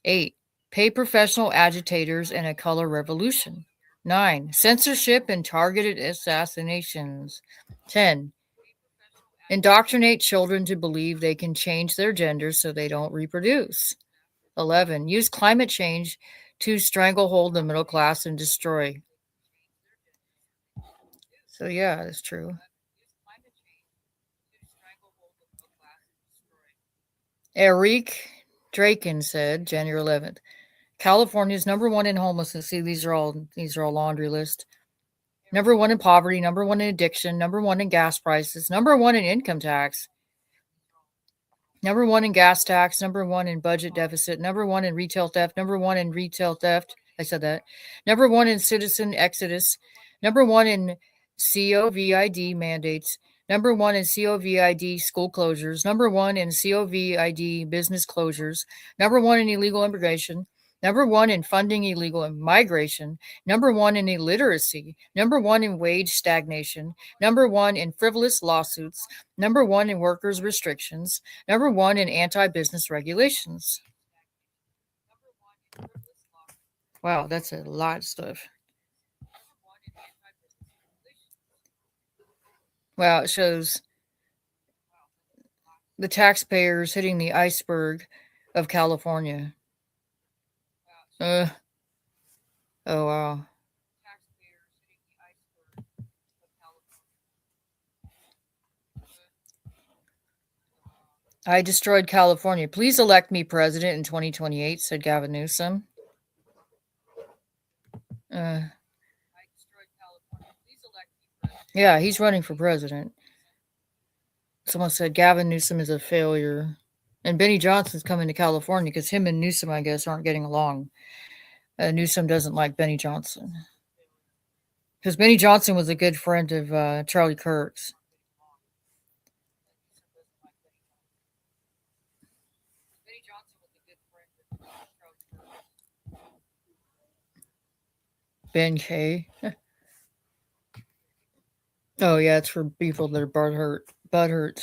8. Pay professional agitators in a color revolution. 9. Censorship and targeted assassinations. 10. Indoctrinate children to believe they can change their gender so they don't reproduce. 11. Use climate change to stranglehold the middle class and destroy. So, yeah, that's true. Eric Draken said, January 11th, California is number one in homelessness. See, these are all laundry list. Number one in poverty, number one in addiction, number one in gas prices, number one in income tax, number one in gas tax, number one in budget deficit, number one in retail theft, number one in retail theft. I said that. Number one in citizen exodus, number one in COVID mandates, number one in COVID school closures, number one in COVID business closures, number one in illegal immigration, number one in funding illegal migration, number one in illiteracy, number one in wage stagnation, number one in frivolous lawsuits, number one in workers' restrictions, number one in anti-business regulations. Wow, that's a lot of stuff. Wow, it shows the taxpayers hitting the iceberg of California. Oh, wow. I destroyed California. Please elect me president in 2028, said Gavin Newsom. Yeah, he's running for president. Someone said Gavin Newsom is a failure. And Benny Johnson's coming to California because him and Newsom, I guess, aren't getting along. Newsom doesn't like Benny Johnson. Because Benny Johnson was a good friend of Charlie Kirk's. Ben K. Oh, yeah, it's for people that are butthurt.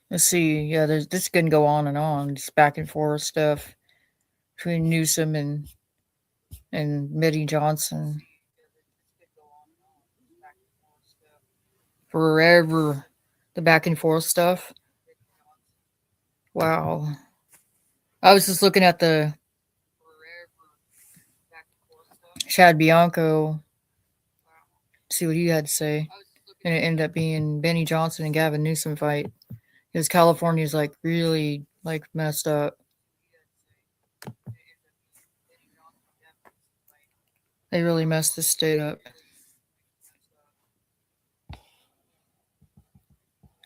Let's see. Yeah, this can go on and on. Just back and forth stuff between Newsom and Benny Johnson. Forever. The back and forth stuff. Wow. I was just looking at the Chad Bianco, see what he had to say. And it ended up being Benny Johnson and Gavin Newsom fight. Because California's like really like messed up. They really messed the state up.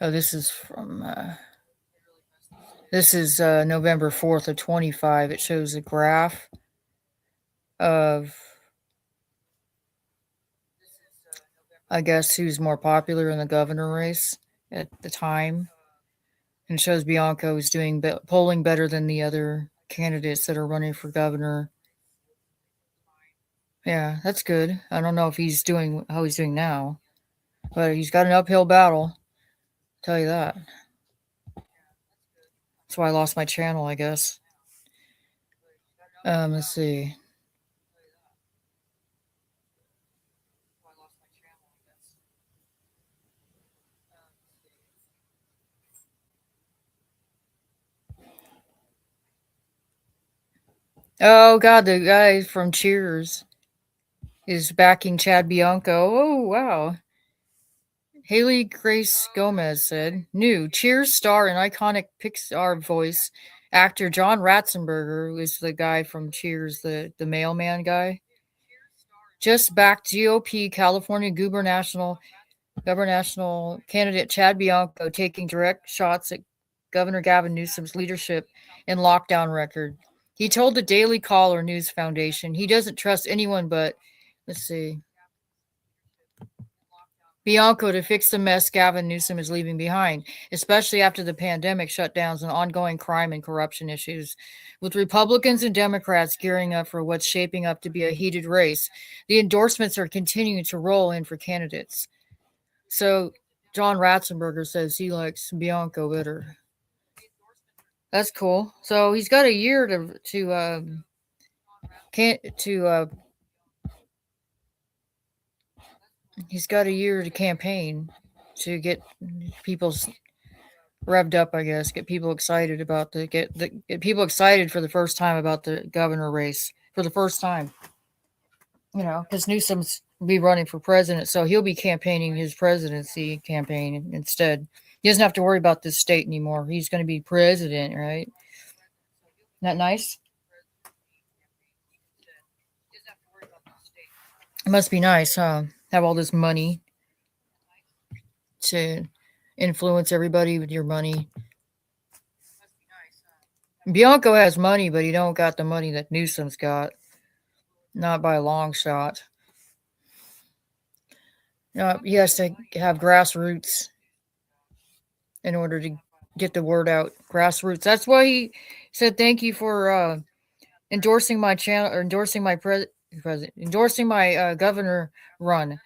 Oh, this is from November 4th of 25. It shows a graph of, I guess, who's more popular in the governor race at the time. And it shows Bianco is doing polling better than the other candidates that are running for governor. Yeah, that's good. I don't know if he's doing how he's doing now, but he's got an uphill battle. I'll tell you that. That's why I lost my channel, I guess. Let's see. Oh God, the guy from Cheers is backing Chad Bianco. Oh wow. Haley Grace Gomez said, new Cheers star and iconic Pixar voice actor John Ratzenberger, who is the guy from Cheers, the mailman guy, just backed GOP California gubernatorial candidate Chad Bianco, taking direct shots at Governor Gavin Newsom's leadership and lockdown record. He told the Daily Caller News Foundation he doesn't trust anyone but, let's see, Bianco to fix the mess Gavin Newsom is leaving behind, especially after the pandemic shutdowns and ongoing crime and corruption issues. With Republicans and Democrats gearing up for what's shaping up to be a heated race, the endorsements are continuing to roll in for candidates. So John Ratzenberger says he likes Bianco better. That's cool. So he's got a year he's got a year to campaign to get people revved up, I guess, get people excited about get people excited for the first time about the governor race for the first time. You know, because Newsom's be running for president, so he'll be campaigning his presidency campaign instead. He doesn't have to worry about this state anymore. He's going to be president, right? Isn't that nice? It must be nice, huh? Have all this money to influence everybody with your money. Bianco has money, but he don't got the money that Newsom's got. Not by a long shot. He has to have grassroots in order to get the word out. Grassroots. That's why he said thank you for endorsing my channel or endorsing my endorsing my governor run.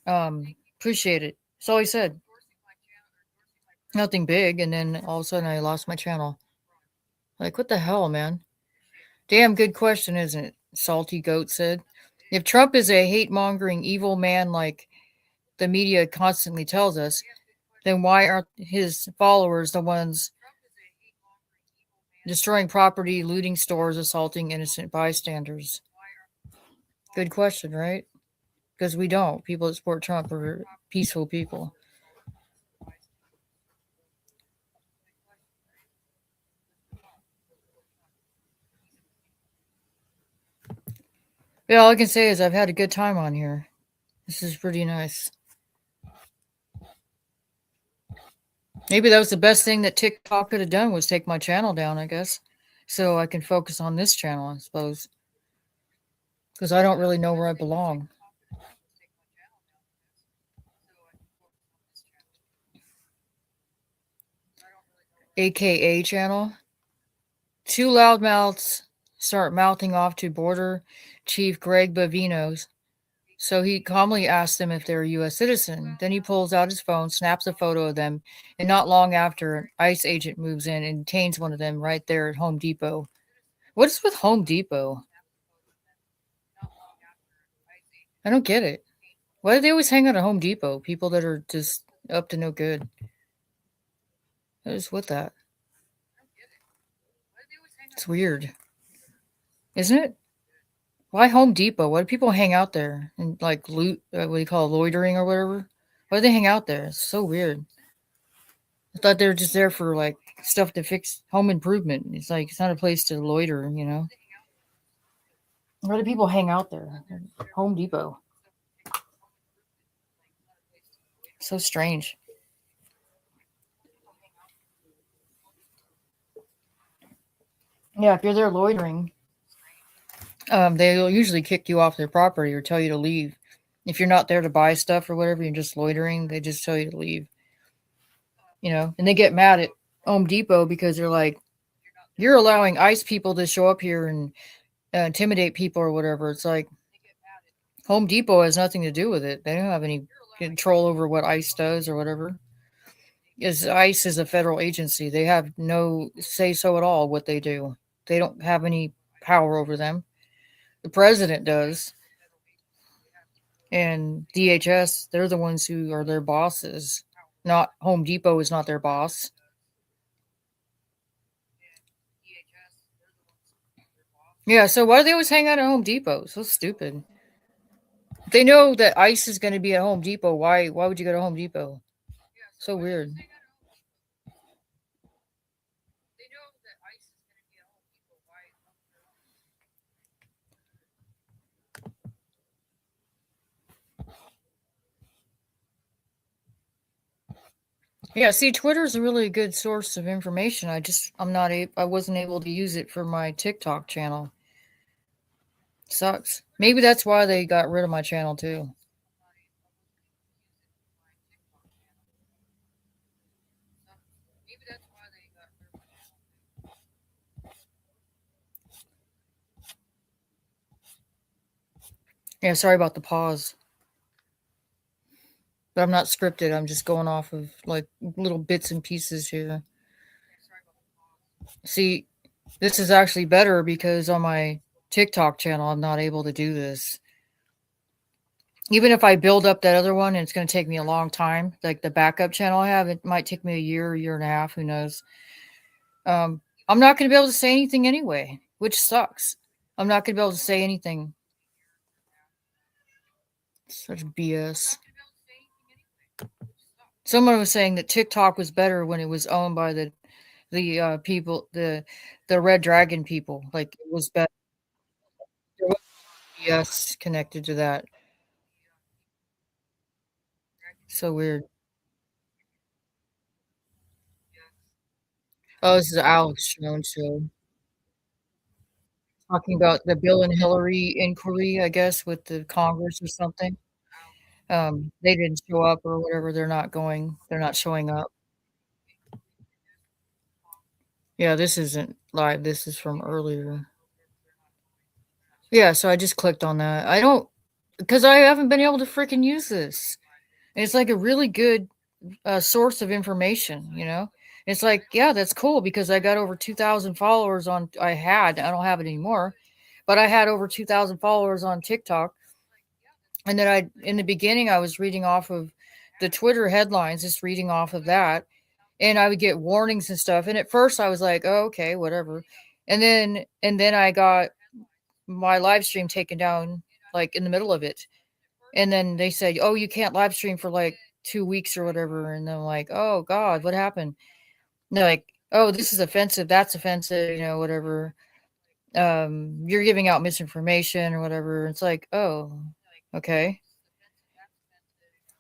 Appreciate it. That's all he said. Nothing big, and then all of a sudden I lost my channel. Like, what the hell, man? Damn good question, isn't it? Salty Goat said. If Trump is a hate mongering evil man like the media constantly tells us, then why aren't his followers the ones destroying property, looting stores, assaulting innocent bystanders? Good question, right? Because we don't. People that support Trump are peaceful people. Yeah, all I can say is I've had a good time on here. This is pretty nice. Maybe that was the best thing that TikTok could have done was take my channel down, I guess. So I can focus on this channel, I suppose. Because I don't really know where I belong. AKA channel. Two loudmouths start mouthing off to Border Chief Greg Bavinos. So he calmly asks them if they're a U.S. citizen. Then he pulls out his phone, snaps a photo of them, and not long after, an ICE agent moves in and detains one of them right there at Home Depot. What is with Home Depot? I don't get it. Why do they always hang out at Home Depot? People that are just up to no good. What is with that? It's weird, isn't it? Why Home Depot? Why do people hang out there and like loot? What do you call it, loitering or whatever? Why do they hang out there? It's so weird. I thought they were just there for like stuff to fix home improvement. It's like it's not a place to loiter, you know. Why do people hang out there? Home Depot. So strange. Yeah, if you're there loitering, they'll usually kick you off their property or tell you to leave. If you're not there to buy stuff or whatever, you're just loitering, they just tell you to leave. You know, and they get mad at Home Depot because they're like, you're allowing ICE people to show up here and intimidate people or whatever. It's like Home Depot has nothing to do with it. They don't have any control over what ICE does or whatever. Because ICE is a federal agency. They have no say so at all what they do. They don't have any power over them. The president does. And DHS, they're the ones who are their bosses. Not Home Depot is not their boss. Yeah, so why do they always hang out at Home Depot? So stupid. If they know that ICE is going to be at Home Depot, why would you go to Home Depot? So weird. Yeah, see, Twitter's a really good source of information. I wasn't able to use it for my TikTok channel. Sucks. Maybe that's why they got rid of my channel too. Yeah, sorry about the pause. But I'm not scripted. I'm just going off of like little bits and pieces here. See, this is actually better because on my TikTok channel, I'm not able to do this. Even if I build up that other one, and it's going to take me a long time, like the backup channel I have, it might take me a year and a half, who knows. I'm not going to be able to say anything anyway, which sucks. I'm not going to be able to say anything. Such BS. Someone was saying that TikTok was better when it was owned by the people, the Red Dragon people. Like it was better. There was BS connected to that. So weird. Oh, this is Alex Jones show. Talking about the Bill and Hillary inquiry, I guess, with the Congress or something. They didn't show up or whatever. They're not showing up. Yeah, this isn't live. This is from earlier. Yeah, so I just clicked on that. I don't because I haven't been able to freaking use this. And it's like a really good source of information, you know? It's like, yeah, that's cool because I got over 2,000 followers on, I don't have it anymore, but I had over 2,000 followers on TikTok. And then in the beginning, I was reading off of the Twitter headlines, just reading off of that, and I would get warnings and stuff. And at first, I was like, "Oh, okay, whatever." And then I got my live stream taken down like in the middle of it. And then they said, "Oh, you can't live stream for like 2 weeks or whatever." And I'm like, "Oh God, what happened?" And they're like, "Oh, this is offensive. That's offensive. Whatever. You're giving out misinformation or whatever." It's like, "Oh, okay."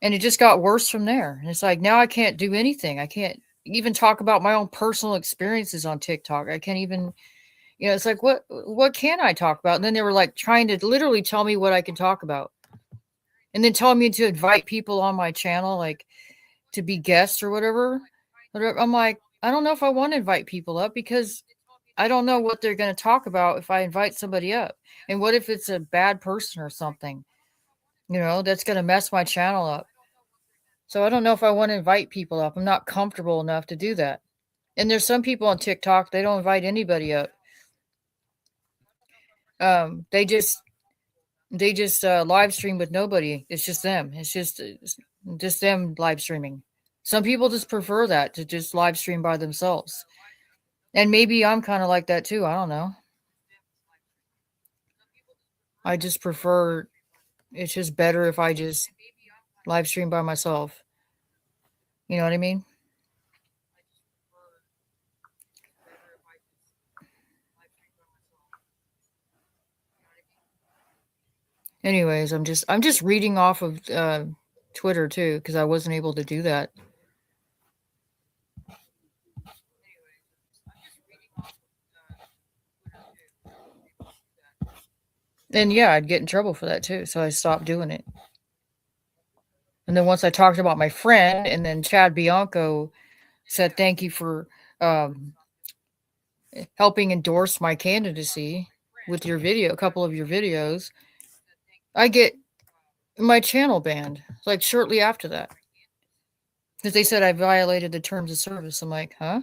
And it just got worse from there. And it's like now I can't do anything. I can't even talk about my own personal experiences on TikTok. I can't even. It's like what can I talk about? And then they were like trying to literally tell me what I can talk about, and then telling me to invite people on my channel, like to be guests or whatever. I'm like, I don't know if I want to invite people up because I don't know what they're going to talk about if I invite somebody up. And what if it's a bad person or something, that's going to mess my channel up. So I don't know if I want to invite people up. I'm not comfortable enough to do that. And there's some people on TikTok, they don't invite anybody up. They just live stream with nobody. It's just them. It's just them live streaming. Some people just prefer that to just live stream by themselves. And maybe I'm kind of like that too. I don't know. I just prefer it's just better if I just live stream by myself. You know what I mean? Anyways, I'm just reading off of Twitter too because I wasn't able to do that. And yeah, I'd get in trouble for that too, so I stopped doing it. And then once I talked about my friend, and then Chad Bianco said thank you for um, helping endorse my candidacy with your video, a couple of your videos, I get my channel banned like shortly after that because they said I violated the terms of service. I'm like, huh?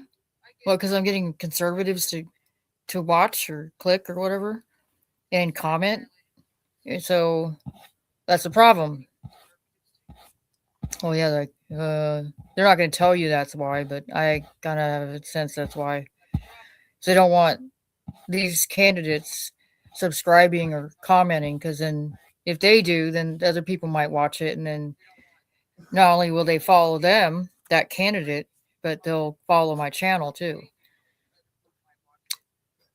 Well, because I'm getting conservatives to watch or click or whatever and comment. And so that's the problem. Oh yeah, like they're not going to tell you that's why, but I kind of have a sense that's why. So they don't want these candidates subscribing or commenting because then if they do, then other people might watch it, and then not only will they follow them, that candidate, but they'll follow my channel too.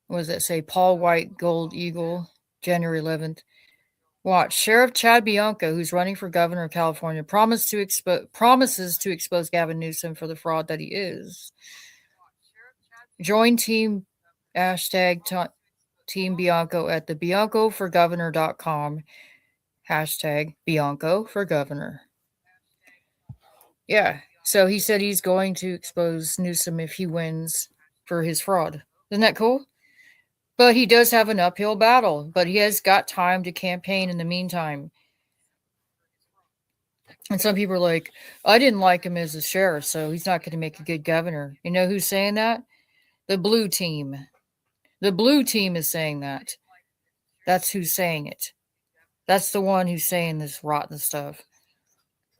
What does that say? Paul White, Gold Eagle, January 11th. Watch, Sheriff Chad Bianco, who's running for governor of California, promises to expose Gavin Newsom for the fraud that he is. Join team hashtag Team Bianco at the BiancoForGovernor.com hashtag Bianco for Governor. Yeah, so he said he's going to expose Newsom if he wins for his fraud. Isn't that cool? But he does have an uphill battle, but he has got time to campaign in the meantime. And some people are like, I didn't like him as a sheriff, so he's not going to make a good governor. You know who's saying that? The blue team. The blue team is saying that. That's who's saying it. That's the one who's saying this rotten stuff.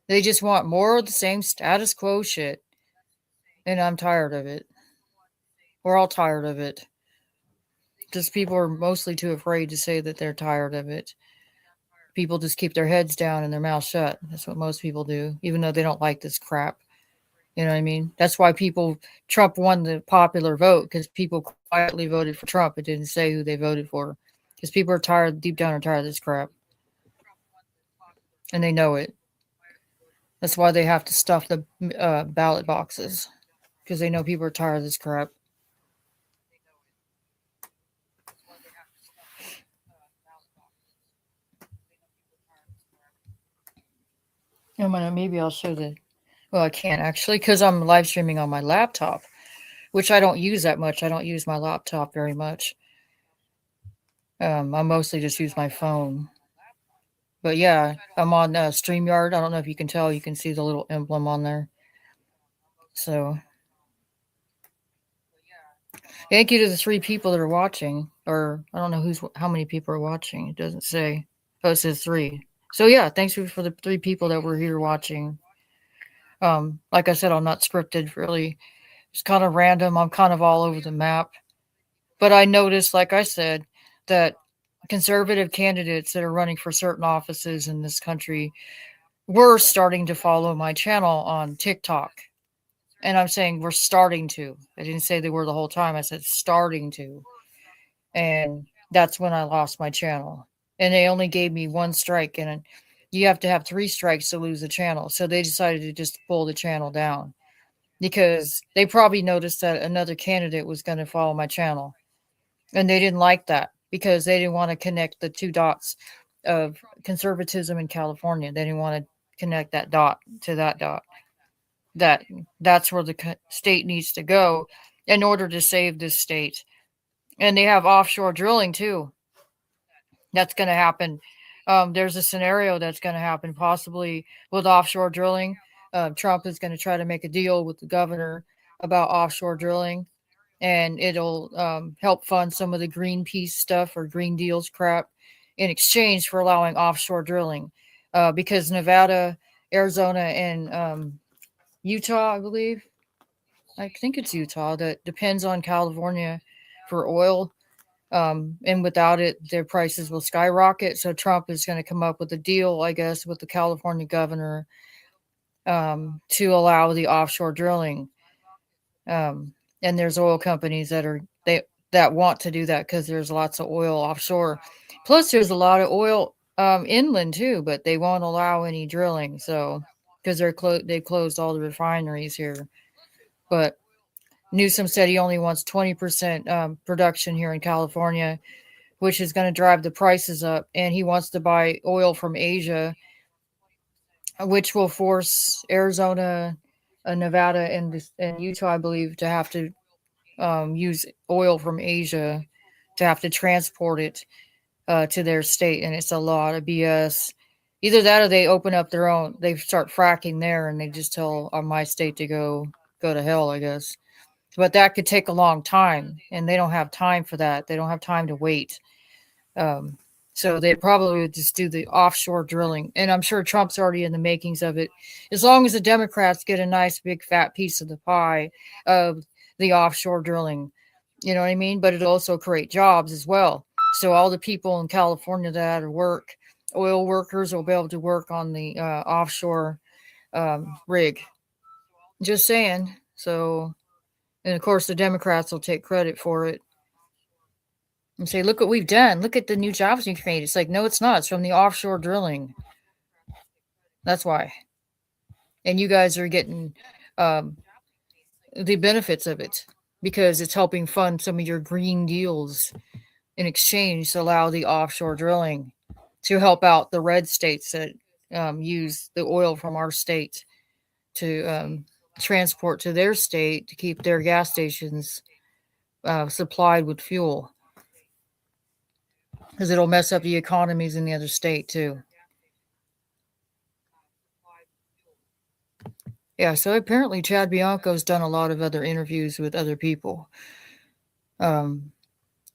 They just want more of the same status quo shit. And I'm tired of it. We're all tired of it. Just people are mostly too afraid to say that they're tired of it. People just keep their heads down and their mouths shut. That's what most people do, even though they don't like this crap. You know what I mean? That's why Trump won the popular vote because people quietly voted for Trump. It didn't say who they voted for because people are tired, deep down, are tired of this crap. And they know it. That's why they have to stuff the ballot boxes because they know people are tired of this crap. Maybe I'll show well, I can't actually because I'm live streaming on my laptop, which I don't use that much. I don't use my laptop very much. I mostly just use my phone. But yeah, I'm on StreamYard. I don't know if you can tell. You can see the little emblem on there. So thank you to the 3 people that are watching. Or I don't know how many people are watching. It doesn't say. Oh, it says 3. So yeah, thanks for the 3 people that were here watching. Like I said, I'm not scripted really. It's kind of random. I'm kind of all over the map. But I noticed, like I said, that conservative candidates that are running for certain offices in this country were starting to follow my channel on TikTok. And I'm saying we're starting to. I didn't say they were the whole time. I said starting to. And that's when I lost my channel. And they only gave me one strike, and you have to have three strikes to lose a channel. So they decided to just pull the channel down because they probably noticed that another candidate was going to follow my channel. And they didn't like that because they didn't want to connect the two dots of conservatism in California. They didn't want to connect that dot to that dot. That that's where the state needs to go in order to save this state. And they have offshore drilling too. That's going to happen. There's a scenario that's going to happen possibly with offshore drilling. Trump is going to try to make a deal with the governor about offshore drilling, and it'll help fund some of the Greenpeace stuff or Green Deals crap in exchange for allowing offshore drilling. Because Nevada, Arizona, and Utah, I believe, I think it's Utah, that depends on California for oil. And without it, their prices will skyrocket. So Trump is going to come up with a deal, I guess, with the California governor to allow the offshore drilling. And there's oil companies that want to do that because there's lots of oil offshore. Plus, there's a lot of oil inland too, but they won't allow any drilling. So because they closed all the refineries here. But Newsom said he only wants 20% production here in California, which is going to drive the prices up. And he wants to buy oil from Asia, which will force Arizona, Nevada, and Utah, I believe, to have to use oil from Asia to have to transport it to their state. And it's a lot of BS. Either that or they open up their own, they start fracking there and they just tell my state to go to hell, I guess. But that could take a long time, and they don't have time for that. They don't have time to wait. Um, so they probably would just do the offshore drilling. And I'm sure Trump's already in the makings of it. As long as the Democrats get a nice big fat piece of the pie of the offshore drilling, you know what I mean? But it'll also create jobs as well. So all the people in California that are oil workers will be able to work on the offshore rig. Just saying. So, and of course, the Democrats will take credit for it and say, look what we've done. Look at the new jobs we created. It's like, no, it's not. It's from the offshore drilling. That's why. And you guys are getting um, the benefits of it because it's helping fund some of your green deals in exchange to allow the offshore drilling to help out the red states that use the oil from our state to transport to their state to keep their gas stations supplied with fuel because it'll mess up the economies in the other state too. Yeah, so apparently Chad Bianco's done a lot of other interviews with other people. Um,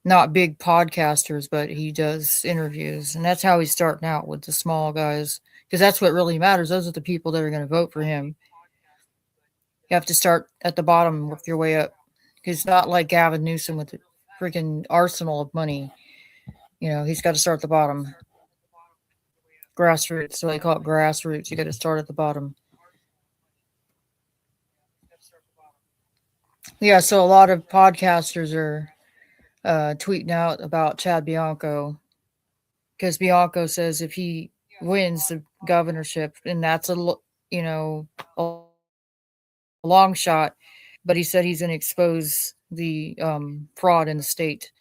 Not big podcasters, but he does interviews, and that's how he's starting out with the small guys because that's what really matters. Those are the people that are going to vote for him. You have to start at the bottom and work your way up. He's not like Gavin Newsom with a freaking arsenal of money. You know, he's got to start at the bottom. Grassroots, so they call it grassroots. You got to start at the bottom. Yeah, so a lot of podcasters are tweeting out about Chad Bianco because Bianco says if he wins the governorship, and that's you know a long shot, but he said he's going to expose the fraud in the state.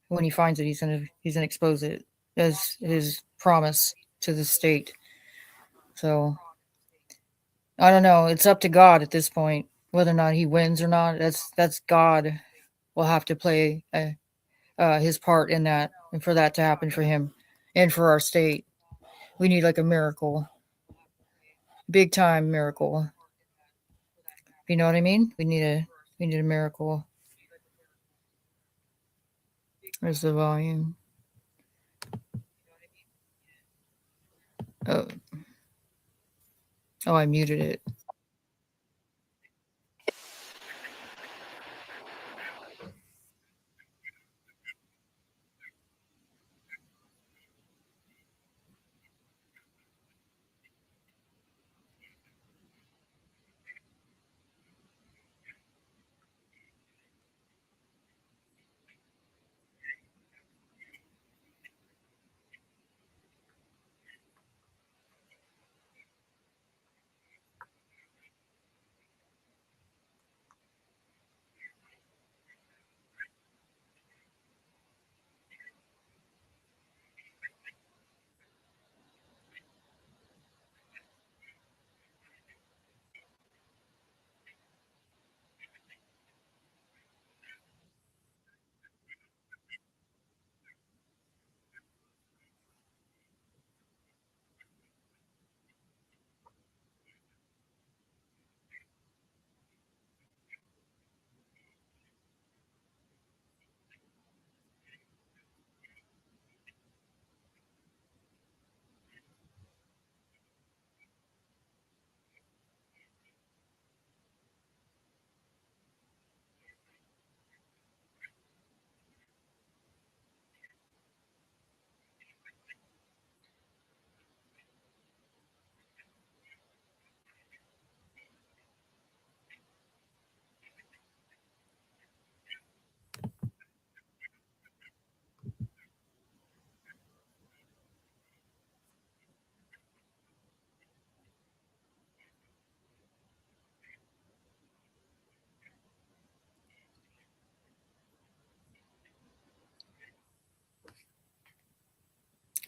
When he finds it, he's gonna expose it as his promise to the state. So I don't know. It's up to God at this point whether or not he wins or not. That's God will have to play his part in that, and for that to happen for him and for our state. We need like a miracle, big time miracle. You know what I mean? We need a miracle. Where's the volume? Oh, oh, I muted it.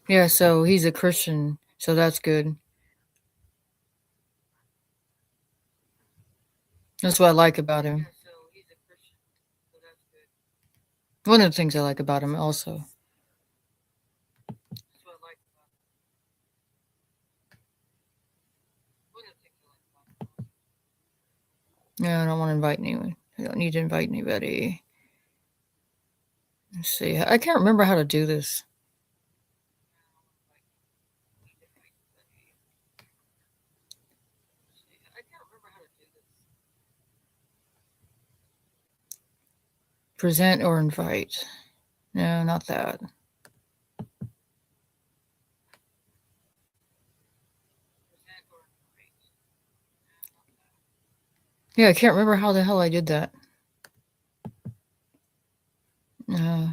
Yeah, so he's a Christian, so that's good. That's what I like about him. One of the things I like about him also. Yeah, I don't want to invite anyone. I don't need to invite anybody. Let's see. I can't remember how to do this. Present or invite. No, not that. Yeah, I can't remember how the hell I did that. No,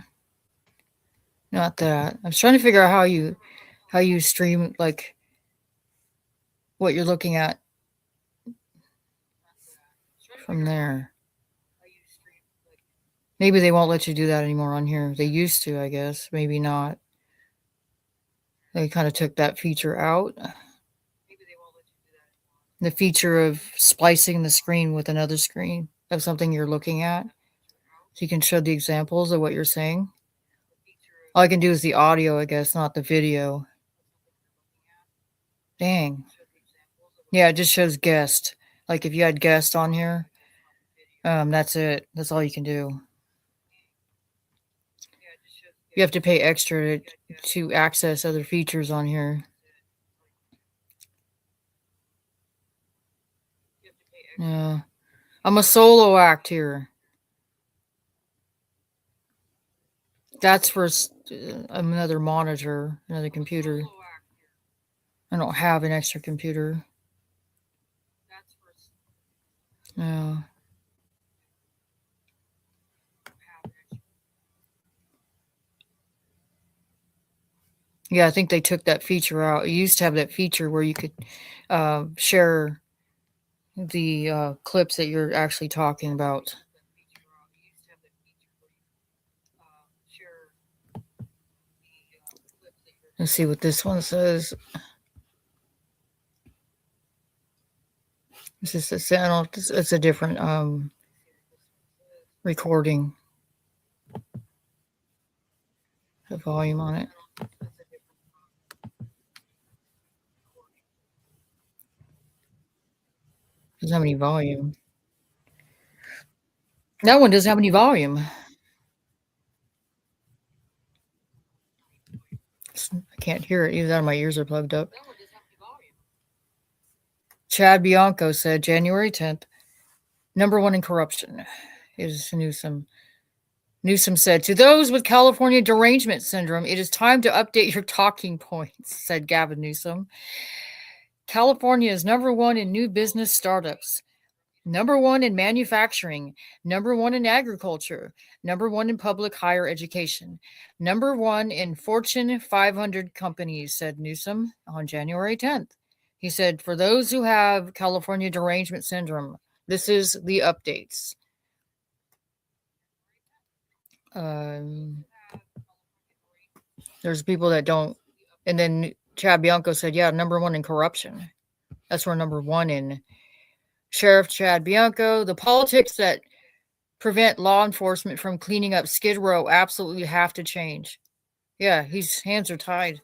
not that. I was trying to figure out how you stream like what you're looking at from there. Maybe they won't let you do that anymore on here. They used to, I guess. Maybe not. They kind of took that feature out. The feature of splicing the screen with another screen of something you're looking at. So you can show the examples of what you're saying. All I can do is the audio, I guess, not the video. Dang. Yeah, it just shows guest. Like if you had guest on here, that's it. That's all you can do. You have to pay extra to access other features on here. Yeah. I'm a solo act here. That's for another monitor, another computer. I don't have an extra computer. Yeah. Yeah, I think they took that feature out. You used to have that feature where you could share the clips that you're actually talking about. Let's see what this one says. This is a channel. It's a different recording. The volume on it. Doesn't have any volume. That one doesn't have any volume. I can't hear it. Either my ears are plugged up. Chad Bianco said January 10th, number one in corruption is Newsom. Newsom said, to those with California derangement syndrome, it is time to update your talking points, said Gavin Newsom. California is number one in new business startups, number one in manufacturing, number one in agriculture, number one in public higher education, number one in Fortune 500 companies, said Newsom on January 10th. He said, for those who have California derangement syndrome, this is the updates. There's people that don't. And then Chad Bianco said, yeah, number one in corruption. That's where number one in. Sheriff Chad Bianco, the politics that prevent law enforcement from cleaning up Skid Row absolutely have to change. Yeah, his hands are tied.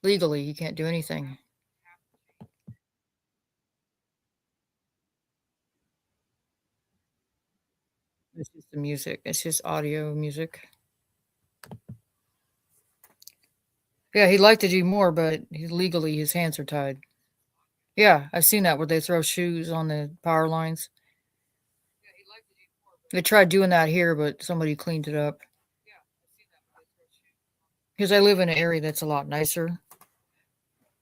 Legally, he can't do anything. It's just the music. It's just audio music. Yeah, he'd like to do more, but legally his hands are tied. Yeah, I've seen that where they throw shoes on the power lines. They tried doing that here, but somebody cleaned it up. Because I live in an area that's a lot nicer,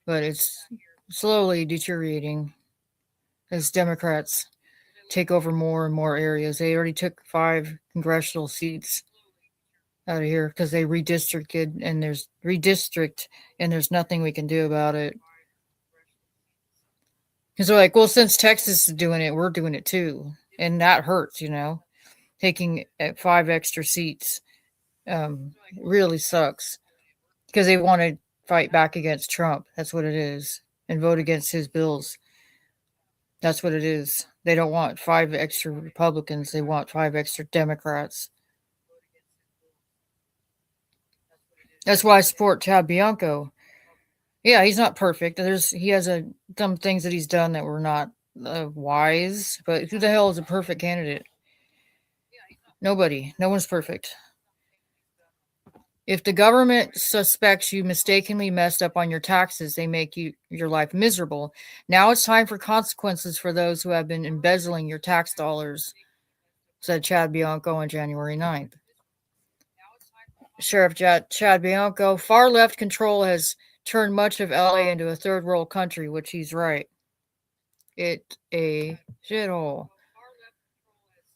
but it's slowly deteriorating as Democrats take over more and more areas. They already took 5 congressional seats out of here because they redistricted and there's nothing we can do about it. Because they're like, well, since Texas is doing it, we're doing it too. And that hurts, taking 5 extra seats It really sucks because they want to fight back against Trump. That's what it is, and vote against his bills. That's what it is. They don't want five extra Republicans. They want five extra Democrats. That's why I support Chad Bianco. Yeah, he's not perfect. He has some things that he's done that were not wise. But who the hell is a perfect candidate? Nobody. No one's perfect. If the government suspects you mistakenly messed up on your taxes, they make your life miserable. Now it's time for consequences for those who have been embezzling your tax dollars, said Chad Bianco on January 9th. Sheriff Chad Bianco, far left control has turned much of LA into a third world country, which he's right. It a shithole.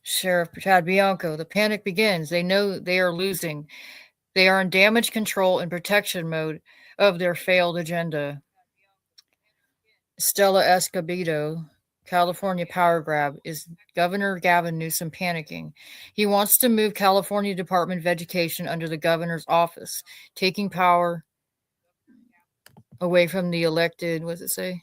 Sheriff Chad Bianco, the panic begins. They know they are losing. They are in damage control and protection mode of their failed agenda. Stella Escobedo, California power grab, is Governor Gavin Newsom panicking. He wants to move California Department of Education under the governor's office, taking power away from the elected, what does it say?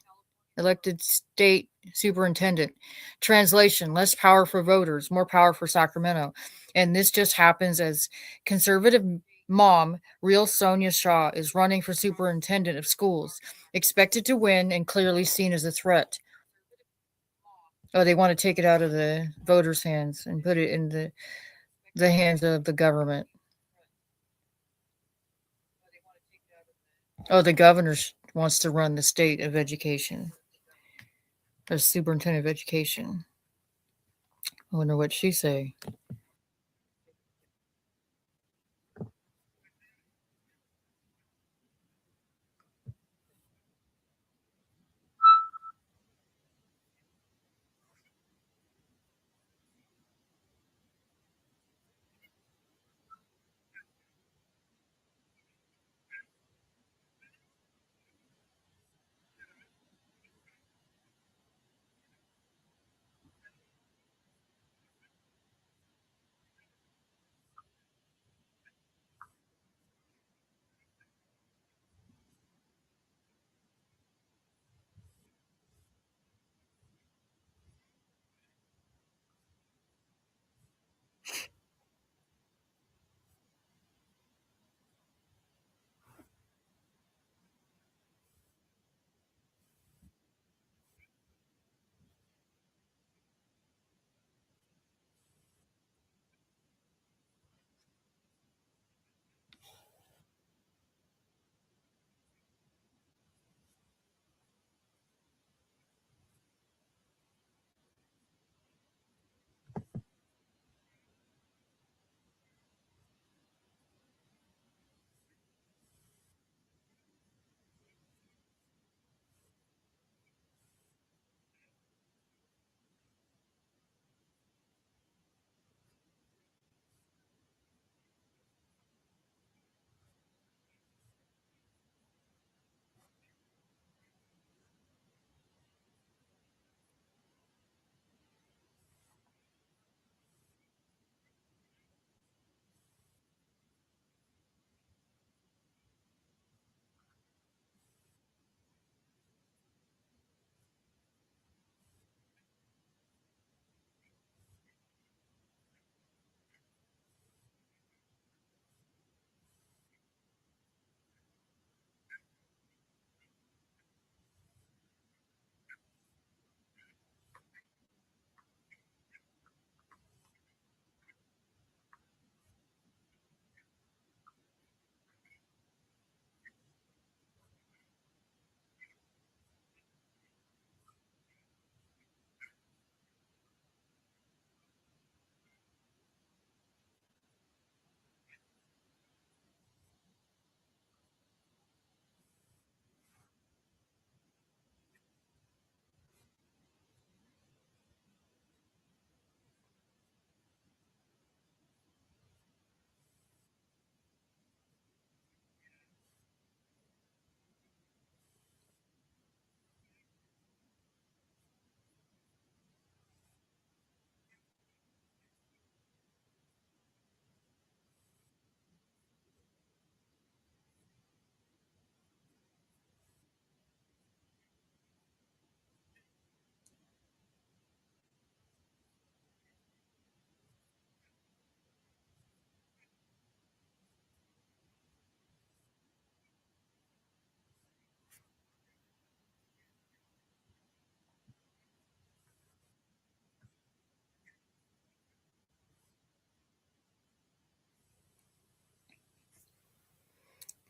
Elected state superintendent. Translation, less power for voters, more power for Sacramento. And this just happens as conservative mom, real Sonia Shaw, is running for superintendent of schools, expected to win and clearly seen as a threat. Oh, they want to take it out of the voters' hands and put it in the hands of the government. Oh, the governor wants to run the state of education, or superintendent of education. I wonder what she say.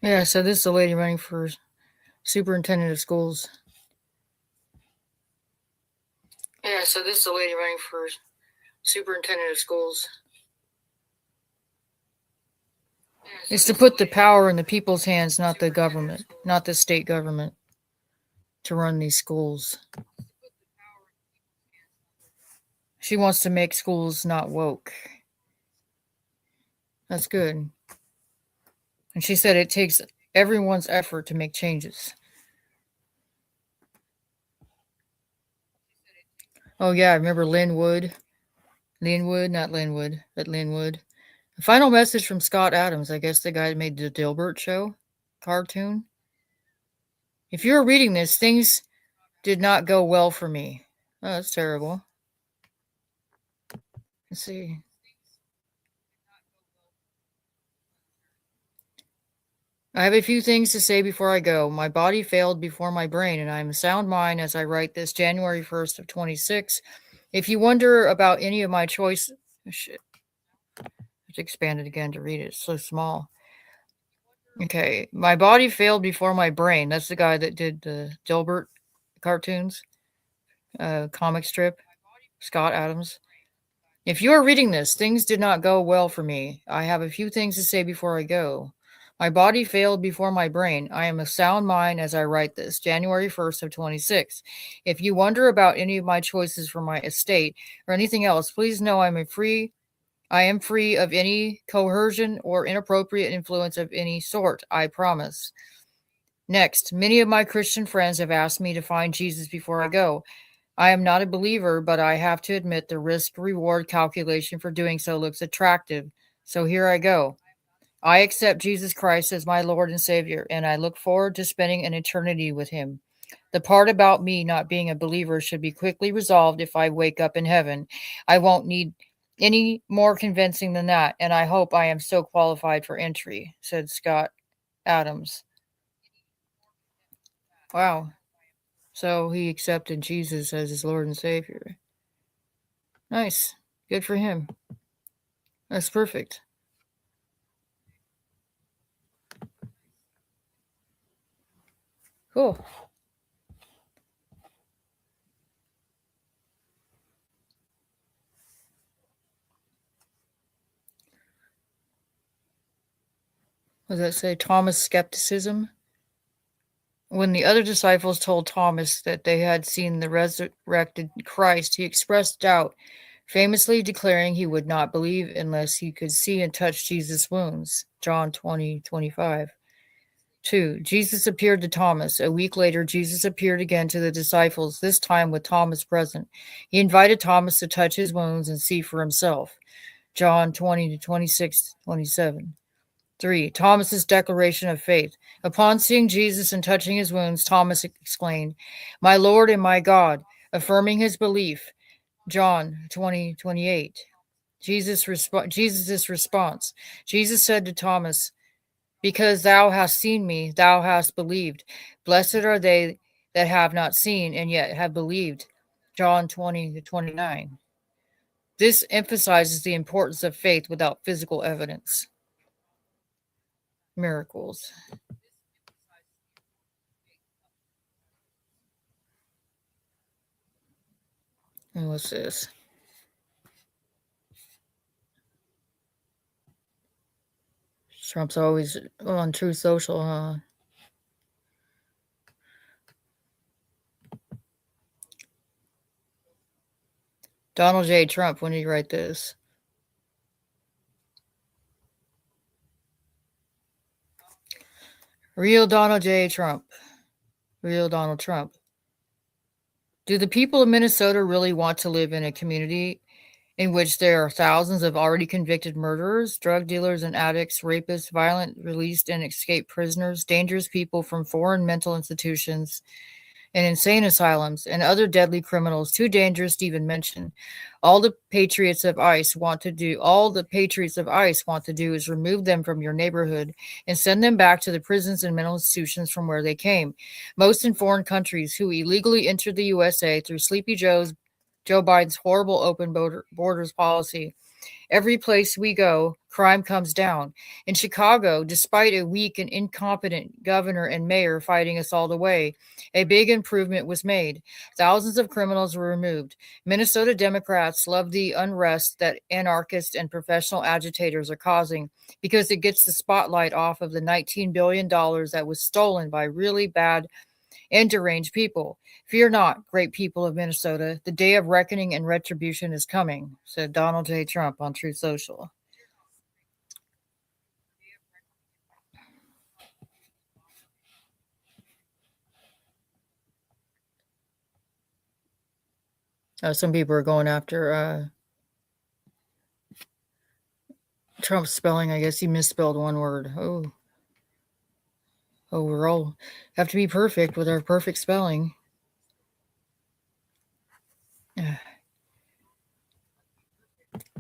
Yeah, so this is the lady running for superintendent of schools. Yeah, so this is the lady running for superintendent of schools. It's to put the power in the people's hands, not the government, not the state government, to run these schools. She wants to make schools not woke. That's good. And she said it takes everyone's effort to make changes. Oh, yeah, I remember Linwood. Linwood, not Linwood, but Linwood. A final message from Scott Adams, I guess the guy that made the Dilbert show cartoon. If you're reading this, things did not go well for me. Oh, that's terrible. Let's see. I have a few things to say before I go. My body failed before my brain, and I am a sound mind as I write this January 1st of 26. If you wonder about any of my choice... Oh, shit. It's expanded again to read it. It's so small. Okay. My body failed before my brain. That's the guy that did the Dilbert cartoons, comic strip, Scott Adams. If you are reading this, things did not go well for me. I have a few things to say before I go. My body failed before my brain. I am a sound mind as I write this, January 1st of 26. If you wonder about any of my choices for my estate or anything else, please know I am free of any coercion or inappropriate influence of any sort, I promise. Next, many of my Christian friends have asked me to find Jesus before I go. I am not a believer, but I have to admit the risk-reward calculation for doing so looks attractive. So here I go. I accept Jesus Christ as my Lord and Savior, and I look forward to spending an eternity with him. The part about me not being a believer should be quickly resolved if I wake up in heaven. I won't need any more convincing than that, and I hope I am so qualified for entry, said Scott Adams. Wow. So he accepted Jesus as his Lord and Savior. Nice. Good for him. That's perfect. Cool. What does that say? Thomas' skepticism. When the other disciples told Thomas that they had seen the resurrected Christ, he expressed doubt, famously declaring he would not believe unless he could see and touch Jesus' wounds. John 20:25. 2. Jesus appeared to Thomas. A week later, Jesus appeared again to the disciples, this time with Thomas present. He invited Thomas to touch his wounds and see for himself. John 20:26-27. 3. Thomas's declaration of faith. Upon seeing Jesus and touching his wounds, Thomas exclaimed, "My Lord and my God," affirming his belief. John 20:28. Jesus' response. Jesus said to Thomas, "Because thou hast seen me, thou hast believed. Blessed are they that have not seen and yet have believed." John 20:29. This emphasizes the importance of faith without physical evidence. Miracles. And what's this? Trump's always on Truth Social, huh? Donald J. Trump, when did he write this? Real Donald J. Trump. Real Donald Trump. Do the people of Minnesota really want to live in a community in which there are thousands of already convicted murderers, drug dealers and addicts, rapists, violent released and escaped prisoners, dangerous people from foreign mental institutions and insane asylums, and other deadly criminals too dangerous to even mention? All the patriots of ICE want to do is remove them from your neighborhood and send them back to the prisons and mental institutions from where they came. Most in foreign countries who illegally entered the USA through Sleepy Joe Biden's horrible open borders policy. Every place we go, crime comes down. In Chicago, despite a weak and incompetent governor and mayor fighting us all the way, a big improvement was made. Thousands of criminals were removed. Minnesota Democrats love the unrest that anarchists and professional agitators are causing because it gets the spotlight off of the $19 billion that was stolen by really bad and deranged people. Fear not, great people of Minnesota. The day of reckoning and retribution is coming, said Donald J. Trump on Truth Social. Some people are going after Trump's spelling. I guess he misspelled one word. Oh, we're all have to be perfect with our perfect spelling.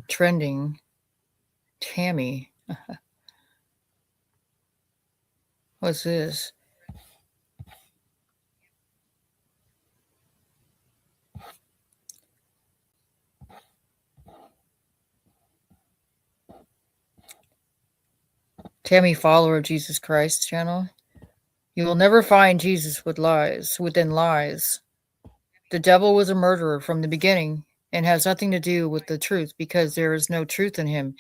Trending. Tammy. What's this? Tammy, follower of Jesus Christ channel. You will never find Jesus within lies. The devil was a murderer from the beginning and has nothing to do with the truth because there is no truth in him.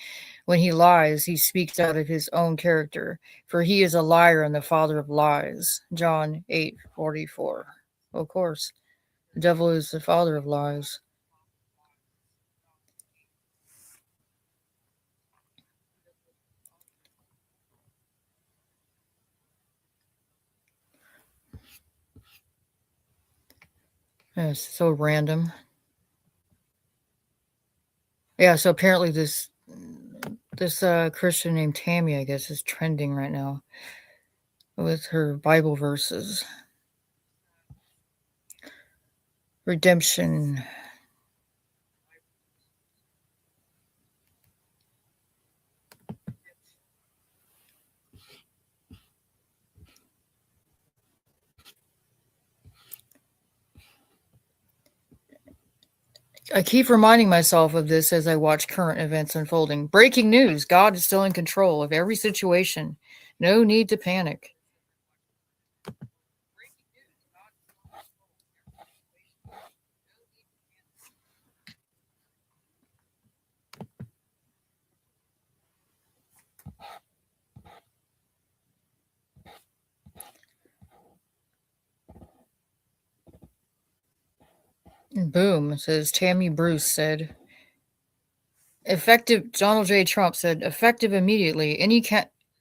When he lies, he speaks out of his own character, for he is a liar and the father of lies. John 8:44. Of course, the devil is the father of lies. It's so random. Yeah, so apparently this Christian named Tammy, I guess, is trending right now with her Bible verses. Redemption. I keep reminding myself of this as I watch current events unfolding. Breaking news: God is still in control of every situation. No need to panic. Boom, says Tammy Bruce said. Effective, Donald J. Trump said, effective immediately. Any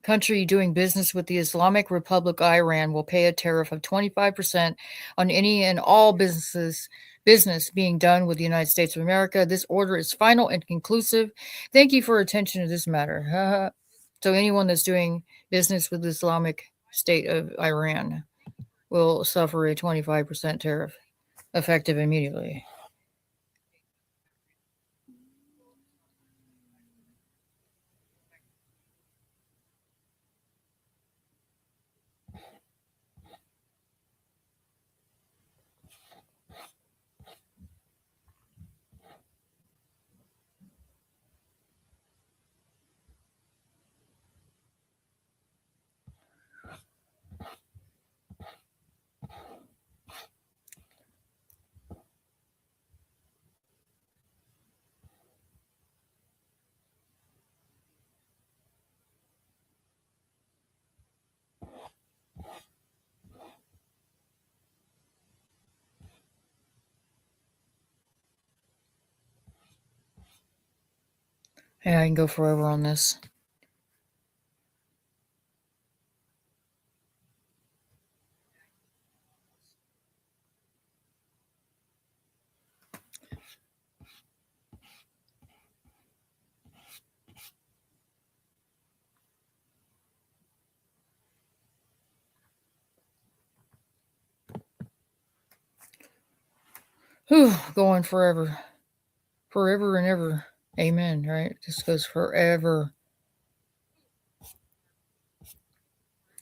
country doing business with the Islamic Republic Iran will pay a tariff of 25% on any and all business being done with the United States of America. This order is final and conclusive. Thank you for attention to this matter. So anyone that's doing business with the Islamic State of Iran will suffer a 25% tariff, effective immediately. Yeah, I can go forever on this. Whew, going forever. Forever and ever. Amen, right? This goes forever.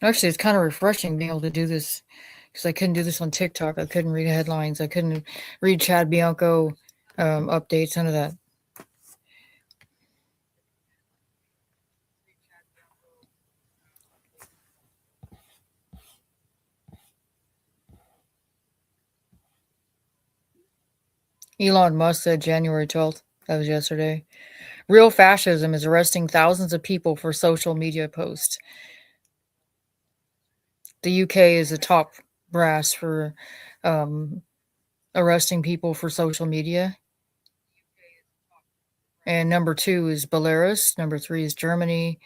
Actually, it's kind of refreshing being able to do this because I couldn't do this on TikTok. I couldn't read headlines. I couldn't read Chad Bianco updates, none of that. Elon Musk said January 12th. That was yesterday. Real fascism is arresting thousands of people for social media posts. The UK is a top brass for um, arresting people for social media. And number 2 is Belarus. Number 3 is Germany.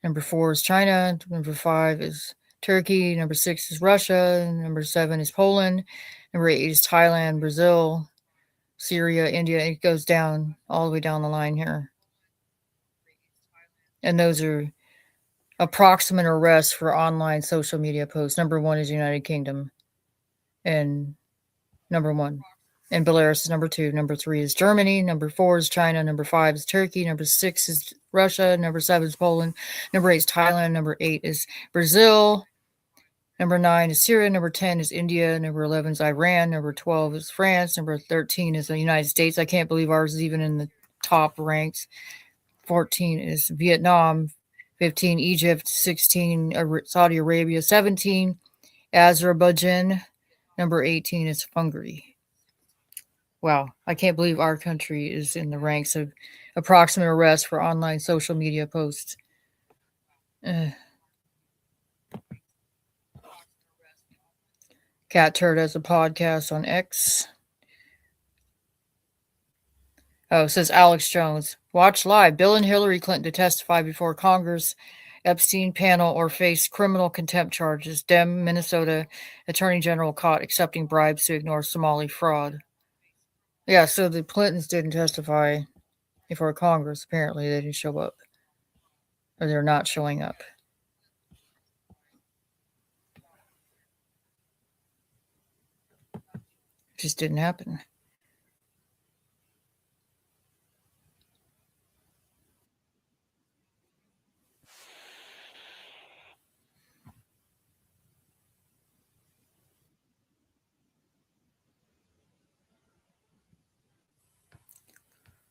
Number 4 is China. Number 5 is Turkey. Number 6 is Russia. Number 7 is Poland. Number 8 is Thailand, Brazil, Syria, India. It goes down all the way down the line here. And those are approximate arrests for online social media posts. Number 1 is United Kingdom. And number 1. And Belarus is number 2. Number 3 is Germany. Number 4 is China. Number 5 is Turkey. Number 6 is Russia. Number 7 is Poland. Number 8 is Thailand. Number 8 is Brazil. Number 9 is Syria. Number 10 is India. Number 11 is Iran. Number 12 is France. Number 13 is the United States. I can't believe ours is even in the top ranks. 14 is Vietnam. 15 Egypt. 16 Saudi Arabia. 17 Azerbaijan. Number 18 is Hungary. Wow, I can't believe our country is in the ranks of approximate arrests for online social media posts. Cat Turd has a podcast on X. Oh, says Alex Jones. Watch live. Bill and Hillary Clinton to testify before Congress, Epstein panel, or face criminal contempt charges. Dem Minnesota Attorney General caught accepting bribes to ignore Somali fraud. Yeah, so the Clintons didn't testify before Congress. Apparently, they didn't show up. Or they're not showing up. It just didn't happen.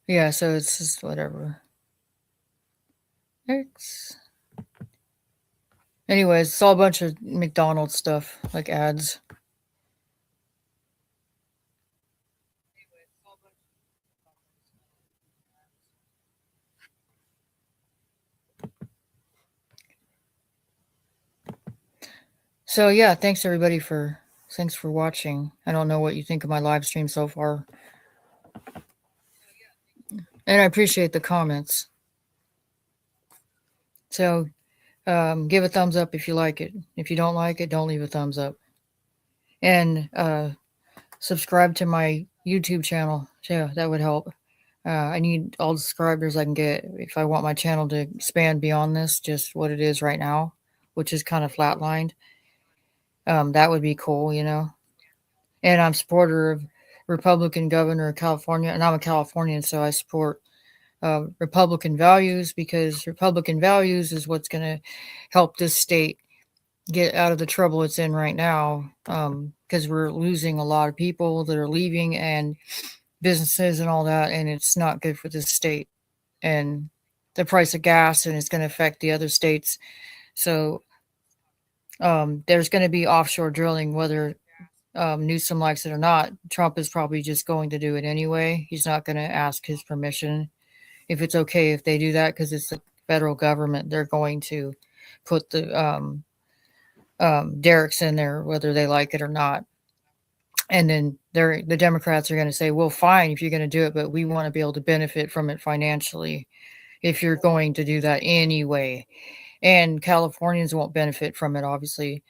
Yeah, so it's just whatever. X. Anyways, it's all a bunch of McDonald's stuff, like ads. So yeah, thanks everybody thanks for watching. I don't know what you think of my live stream so far. And I appreciate the comments. So give a thumbs up if you like it. If you don't like it, don't leave a thumbs up. And subscribe to my YouTube channel. Yeah, that would help. I need all the subscribers I can get if I want my channel to expand beyond this, just what it is right now, which is kind of flatlined. That would be cool, you know. And I'm supporter of Republican governor of California, and I'm a Californian, so I support Republican values because Republican values is what's going to help this state get out of the trouble it's in right now. Because we're losing a lot of people that are leaving and businesses and all that, and it's not good for this state. And the price of gas, and it's going to affect the other states. So there's going to be offshore drilling, whether Newsom likes it or not. Trump is probably just going to do it anyway. He's not going to ask his permission if it's okay if they do that because it's the federal government. They're going to put the derricks in there, whether they like it or not. And then the Democrats are going to say, well, fine, if you're going to do it, but we want to be able to benefit from it financially if you're going to do that anyway. And Californians won't benefit from it, obviously.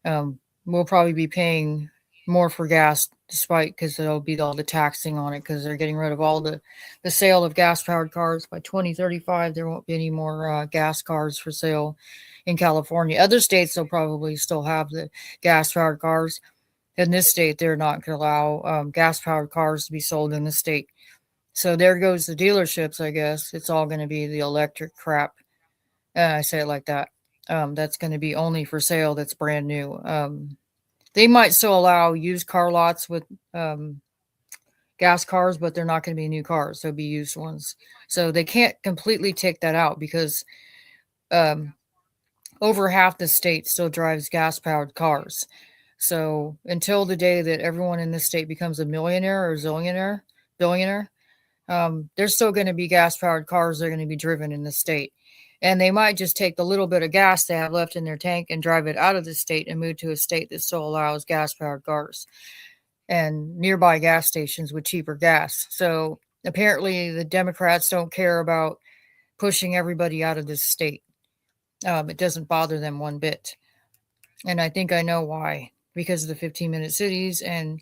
We'll probably be paying more for gas despite because there'll be all the taxing on it because they're getting rid of all the sale of gas-powered cars. By 2035, there won't be any more gas cars for sale in California. Other states, they'll probably still have the gas-powered cars. In this state, they're not going to allow gas-powered cars to be sold in the state. So there goes the dealerships, I guess. It's all going to be the electric crap. I say it like that. That's going to be only for sale that's brand new. They might still allow used car lots with gas cars, but they're not going to be new cars. They'll be used ones. So they can't completely take that out because over half the state still drives gas-powered cars. So until the day that everyone in this state becomes a millionaire or zillionaire, billionaire, there's still going to be gas powered cars that are going to be driven in the state. And they might just take the little bit of gas they have left in their tank and drive it out of the state and move to a state that still allows gas powered cars and nearby gas stations with cheaper gas. So apparently, the Democrats don't care about pushing everybody out of this state. It doesn't bother them one bit. And I think I know why, because of the 15-minute cities and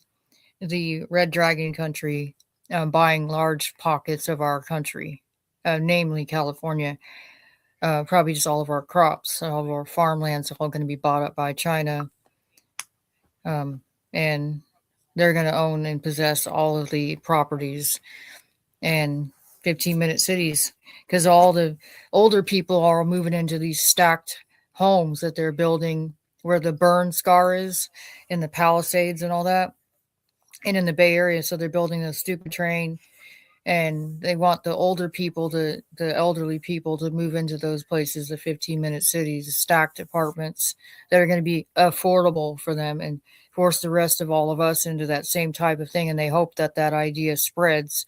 the Red Dragon country buying large pockets of our country, namely California. Probably just all of our crops, all of our farmlands are all going to be bought up by China. And they're going to own and possess all of the properties and 15-minute cities, because all the older people are moving into these stacked homes that they're building where the burn scar is in the Palisades and all that, and in the Bay Area. So they're building a stupid train, and they want the older people, the elderly people, to move into those places, the 15-minute cities, the stacked apartments that are going to be affordable for them, and force the rest of all of us into that same type of thing. And they hope that that idea spreads.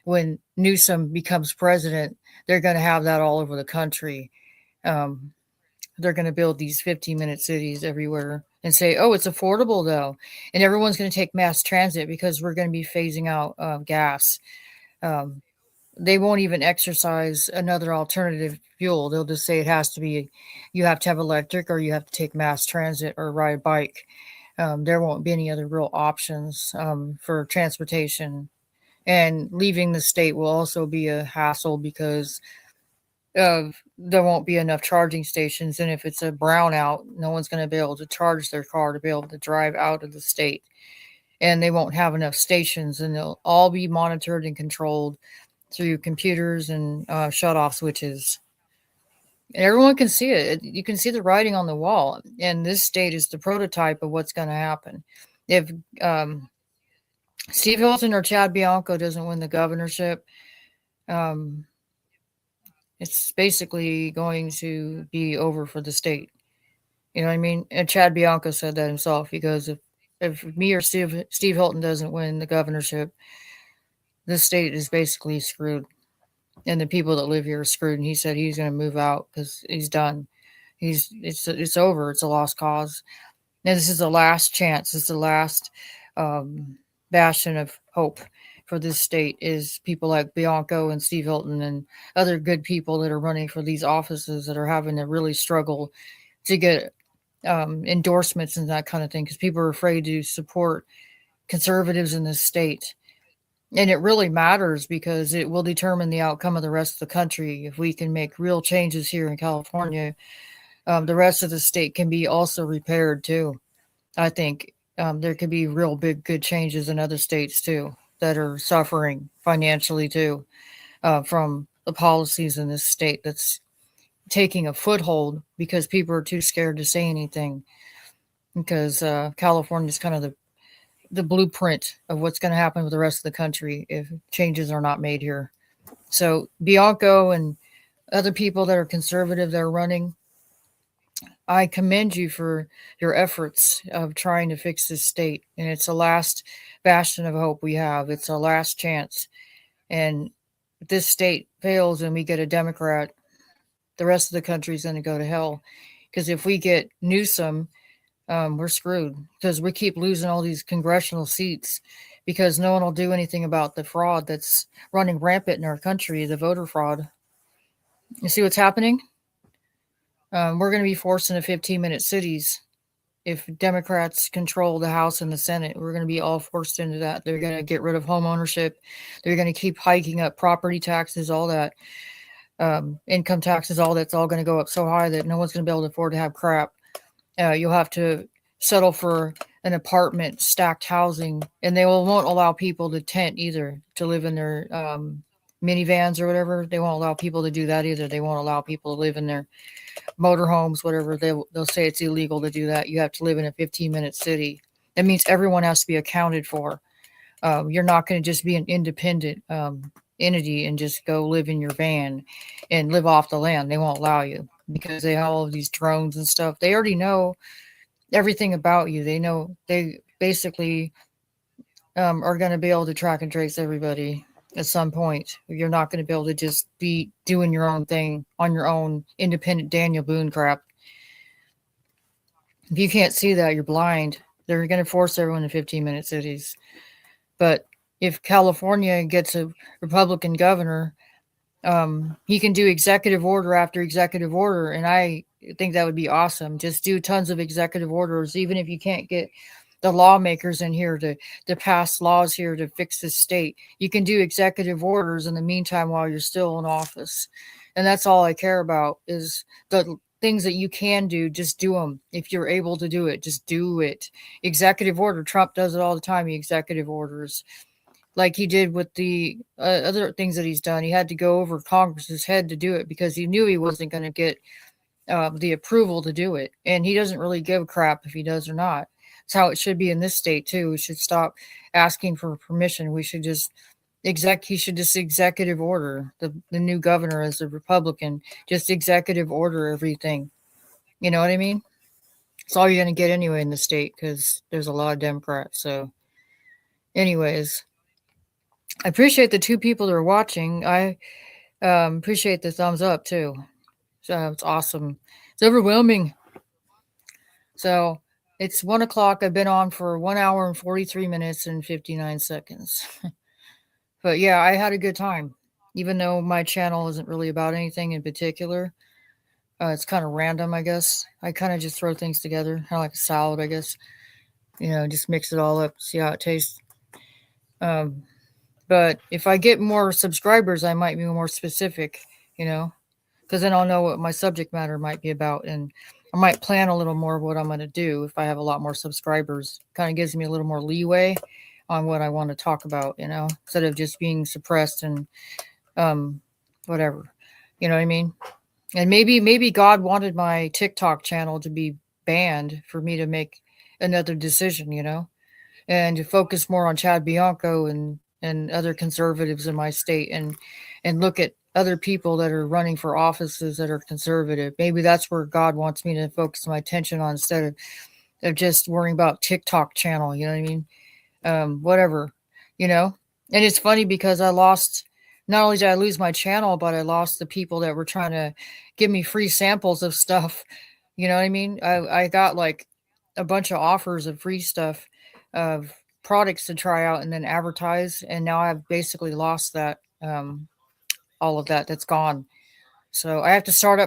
When Newsom becomes president, they're going to have that all over the country. They're going to build these 15-minute cities everywhere and say, oh, it's affordable though. And everyone's going to take mass transit because we're going to be phasing out gas. They won't even exercise another alternative fuel. They'll just say it has to be, you have to have electric, or you have to take mass transit or ride a bike. There won't be any other real options for transportation. And leaving the state will also be a hassle because there won't be enough charging stations. And if it's a brownout, no one's going to be able to charge their car to be able to drive out of the state. And they won't have enough stations, and they'll all be monitored and controlled through computers and shut-off switches. And everyone can see it. You can see the writing on the wall. And this state is the prototype of what's going to happen. If Steve Hilton or Chad Bianco doesn't win the governorship, it's basically going to be over for the state. You know what I mean? And Chad Bianco said that himself. He goes, if me or Steve Hilton doesn't win the governorship, this state is basically screwed. And the people that live here are screwed. And he said he's going to move out because he's done. It's over. It's a lost cause. And this is the last chance. This is the last bastion of hope for this state, is people like Bianco and Steve Hilton and other good people that are running for these offices that are having to really struggle to get endorsements and that kind of thing, because people are afraid to support conservatives in this state. And it really matters because it will determine the outcome of the rest of the country. If we can make real changes here in California, the rest of the state can be also repaired too. I think there could be real big good changes in other states too that are suffering financially too from the policies in this state that's taking a foothold because people are too scared to say anything, because California is kind of the blueprint of what's going to happen with the rest of the country if changes are not made here. So Bianco and other people that are conservative that are running, I commend you for your efforts of trying to fix this state. And it's the last bastion of hope we have. It's our last chance. And if this state fails and we get a Democrat, the rest of the country is going to go to hell. Because if we get Newsom, we're screwed, because we keep losing all these congressional seats because no one will do anything about the fraud that's running rampant in our country, the voter fraud. You see what's happening? We're going to be forced into 15-minute cities. If Democrats control the House and the Senate, we're going to be all forced into that. They're going to get rid of home ownership. They're going to keep hiking up property taxes, all that, income taxes, all that's all going to go up so high that no one's going to be able to afford to have crap. You'll have to settle for an apartment, stacked housing, and they won't allow people to tent either, to live in their minivans or whatever. They won't allow people to do that either. They won't allow people to live in their motorhomes, whatever. They'll say it's illegal to do that. You have to live in a 15-minute city. That means everyone has to be accounted for. You're not going to just be an independent entity and just go live in your van and live off the land. They won't allow you because they have all of these drones and stuff. They already know everything about you. They know, they basically are going to be able to track and trace everybody at some point. You're not going to be able to just be doing your own thing on your own independent Daniel Boone crap. If you can't see that, you're blind. They're going to force everyone to 15-minute cities. But if California gets a Republican governor, he can do executive order after executive order, and I think that would be awesome. Just do tons of executive orders, even if you can't get the lawmakers in here to pass laws here to fix the state. You can do executive orders in the meantime while you're still in office, and that's all I care about is the things that you can do. Just do them if you're able to do it. Just do it. Executive order. Trump does it all the time. He executive orders like he did with the other things that he's done. He had to go over Congress's head to do it because he knew he wasn't going to get the approval to do it. And he doesn't really give a crap if he does or not. It's how it should be in this state too. We should stop asking for permission. We should just he should just executive order the new governor as a Republican, just executive order everything. You know what I mean? It's all you're going to get anyway in the state because there's a lot of Democrats. So, anyways, I appreciate the two people that are watching. I appreciate the thumbs up too. So it's awesome. It's overwhelming. So it's 1 o'clock. I've been on for 1 hour and 43 minutes and 59 seconds. But yeah, I had a good time, even though my channel isn't really about anything in particular. It's kind of random, I guess. I kind of just throw things together, kind of like a salad, I guess. You know, just mix it all up, see how it tastes. But if I get more subscribers, I might be more specific, you know, because then I'll know what my subject matter might be about. And I might plan a little more of what I'm going to do if I have a lot more subscribers. Kind of gives me a little more leeway on what I want to talk about, you know, instead of just being suppressed and whatever. You know what I mean? And maybe God wanted my TikTok channel to be banned for me to make another decision, you know, and to focus more on Chad Bianco and other conservatives in my state and look at other people that are running for offices that are conservative. Maybe that's where God wants me to focus my attention on instead of just worrying about TikTok channel. You know what I mean? Whatever, you know. And it's funny because I lost. Not only did I lose my channel, but I lost the people that were trying to give me free samples of stuff. You know what I mean? I got like a bunch of offers of free stuff of products to try out and then advertise, and now I've basically lost that all of that. That's gone. So I have to start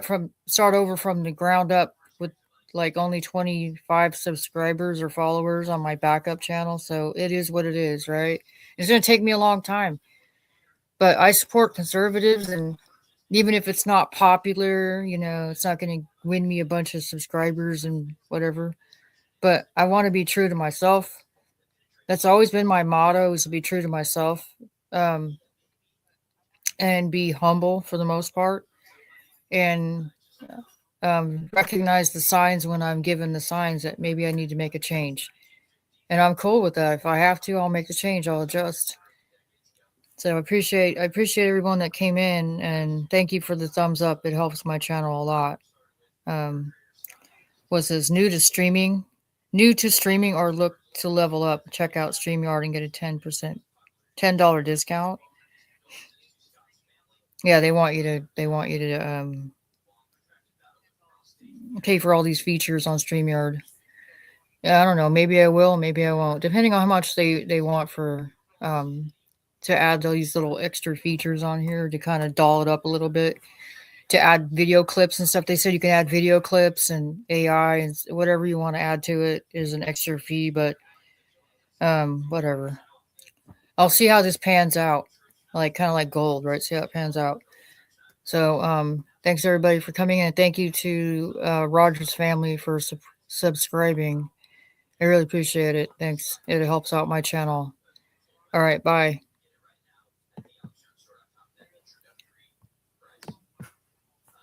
over from the ground up with like only 25 subscribers or followers on my backup channel. So it is what it is, right? It's going to take me a long time. But I support conservatives, and even if it's not popular, you know, it's not going to win me a bunch of subscribers and whatever. But I want to be true to myself. That's always been my motto, is to be true to myself, um, and be humble for the most part, and recognize the signs when I'm given the signs that maybe I need to make a change. And I'm cool with that. If I have to, I'll make the change. I'll adjust. So I appreciate everyone that came in, and thank you for the thumbs up. It helps my channel a lot. Was this new to streaming or look to level up? Check out StreamYard and get a $10 discount. Yeah, they want you to pay for all these features on StreamYard. Yeah, I don't know. Maybe I will, maybe I won't, depending on how much they want for to add these little extra features on here to kind of doll it up a little bit, to add video clips and stuff. They said you can add video clips and AI and whatever you want to add to it is an extra fee, but whatever. I'll see how this pans out. Like kind of like gold, right? See how it pans out. So thanks everybody for coming in. Thank you to Roger's family for subscribing. I really appreciate it. Thanks. It helps out my channel. All right, bye.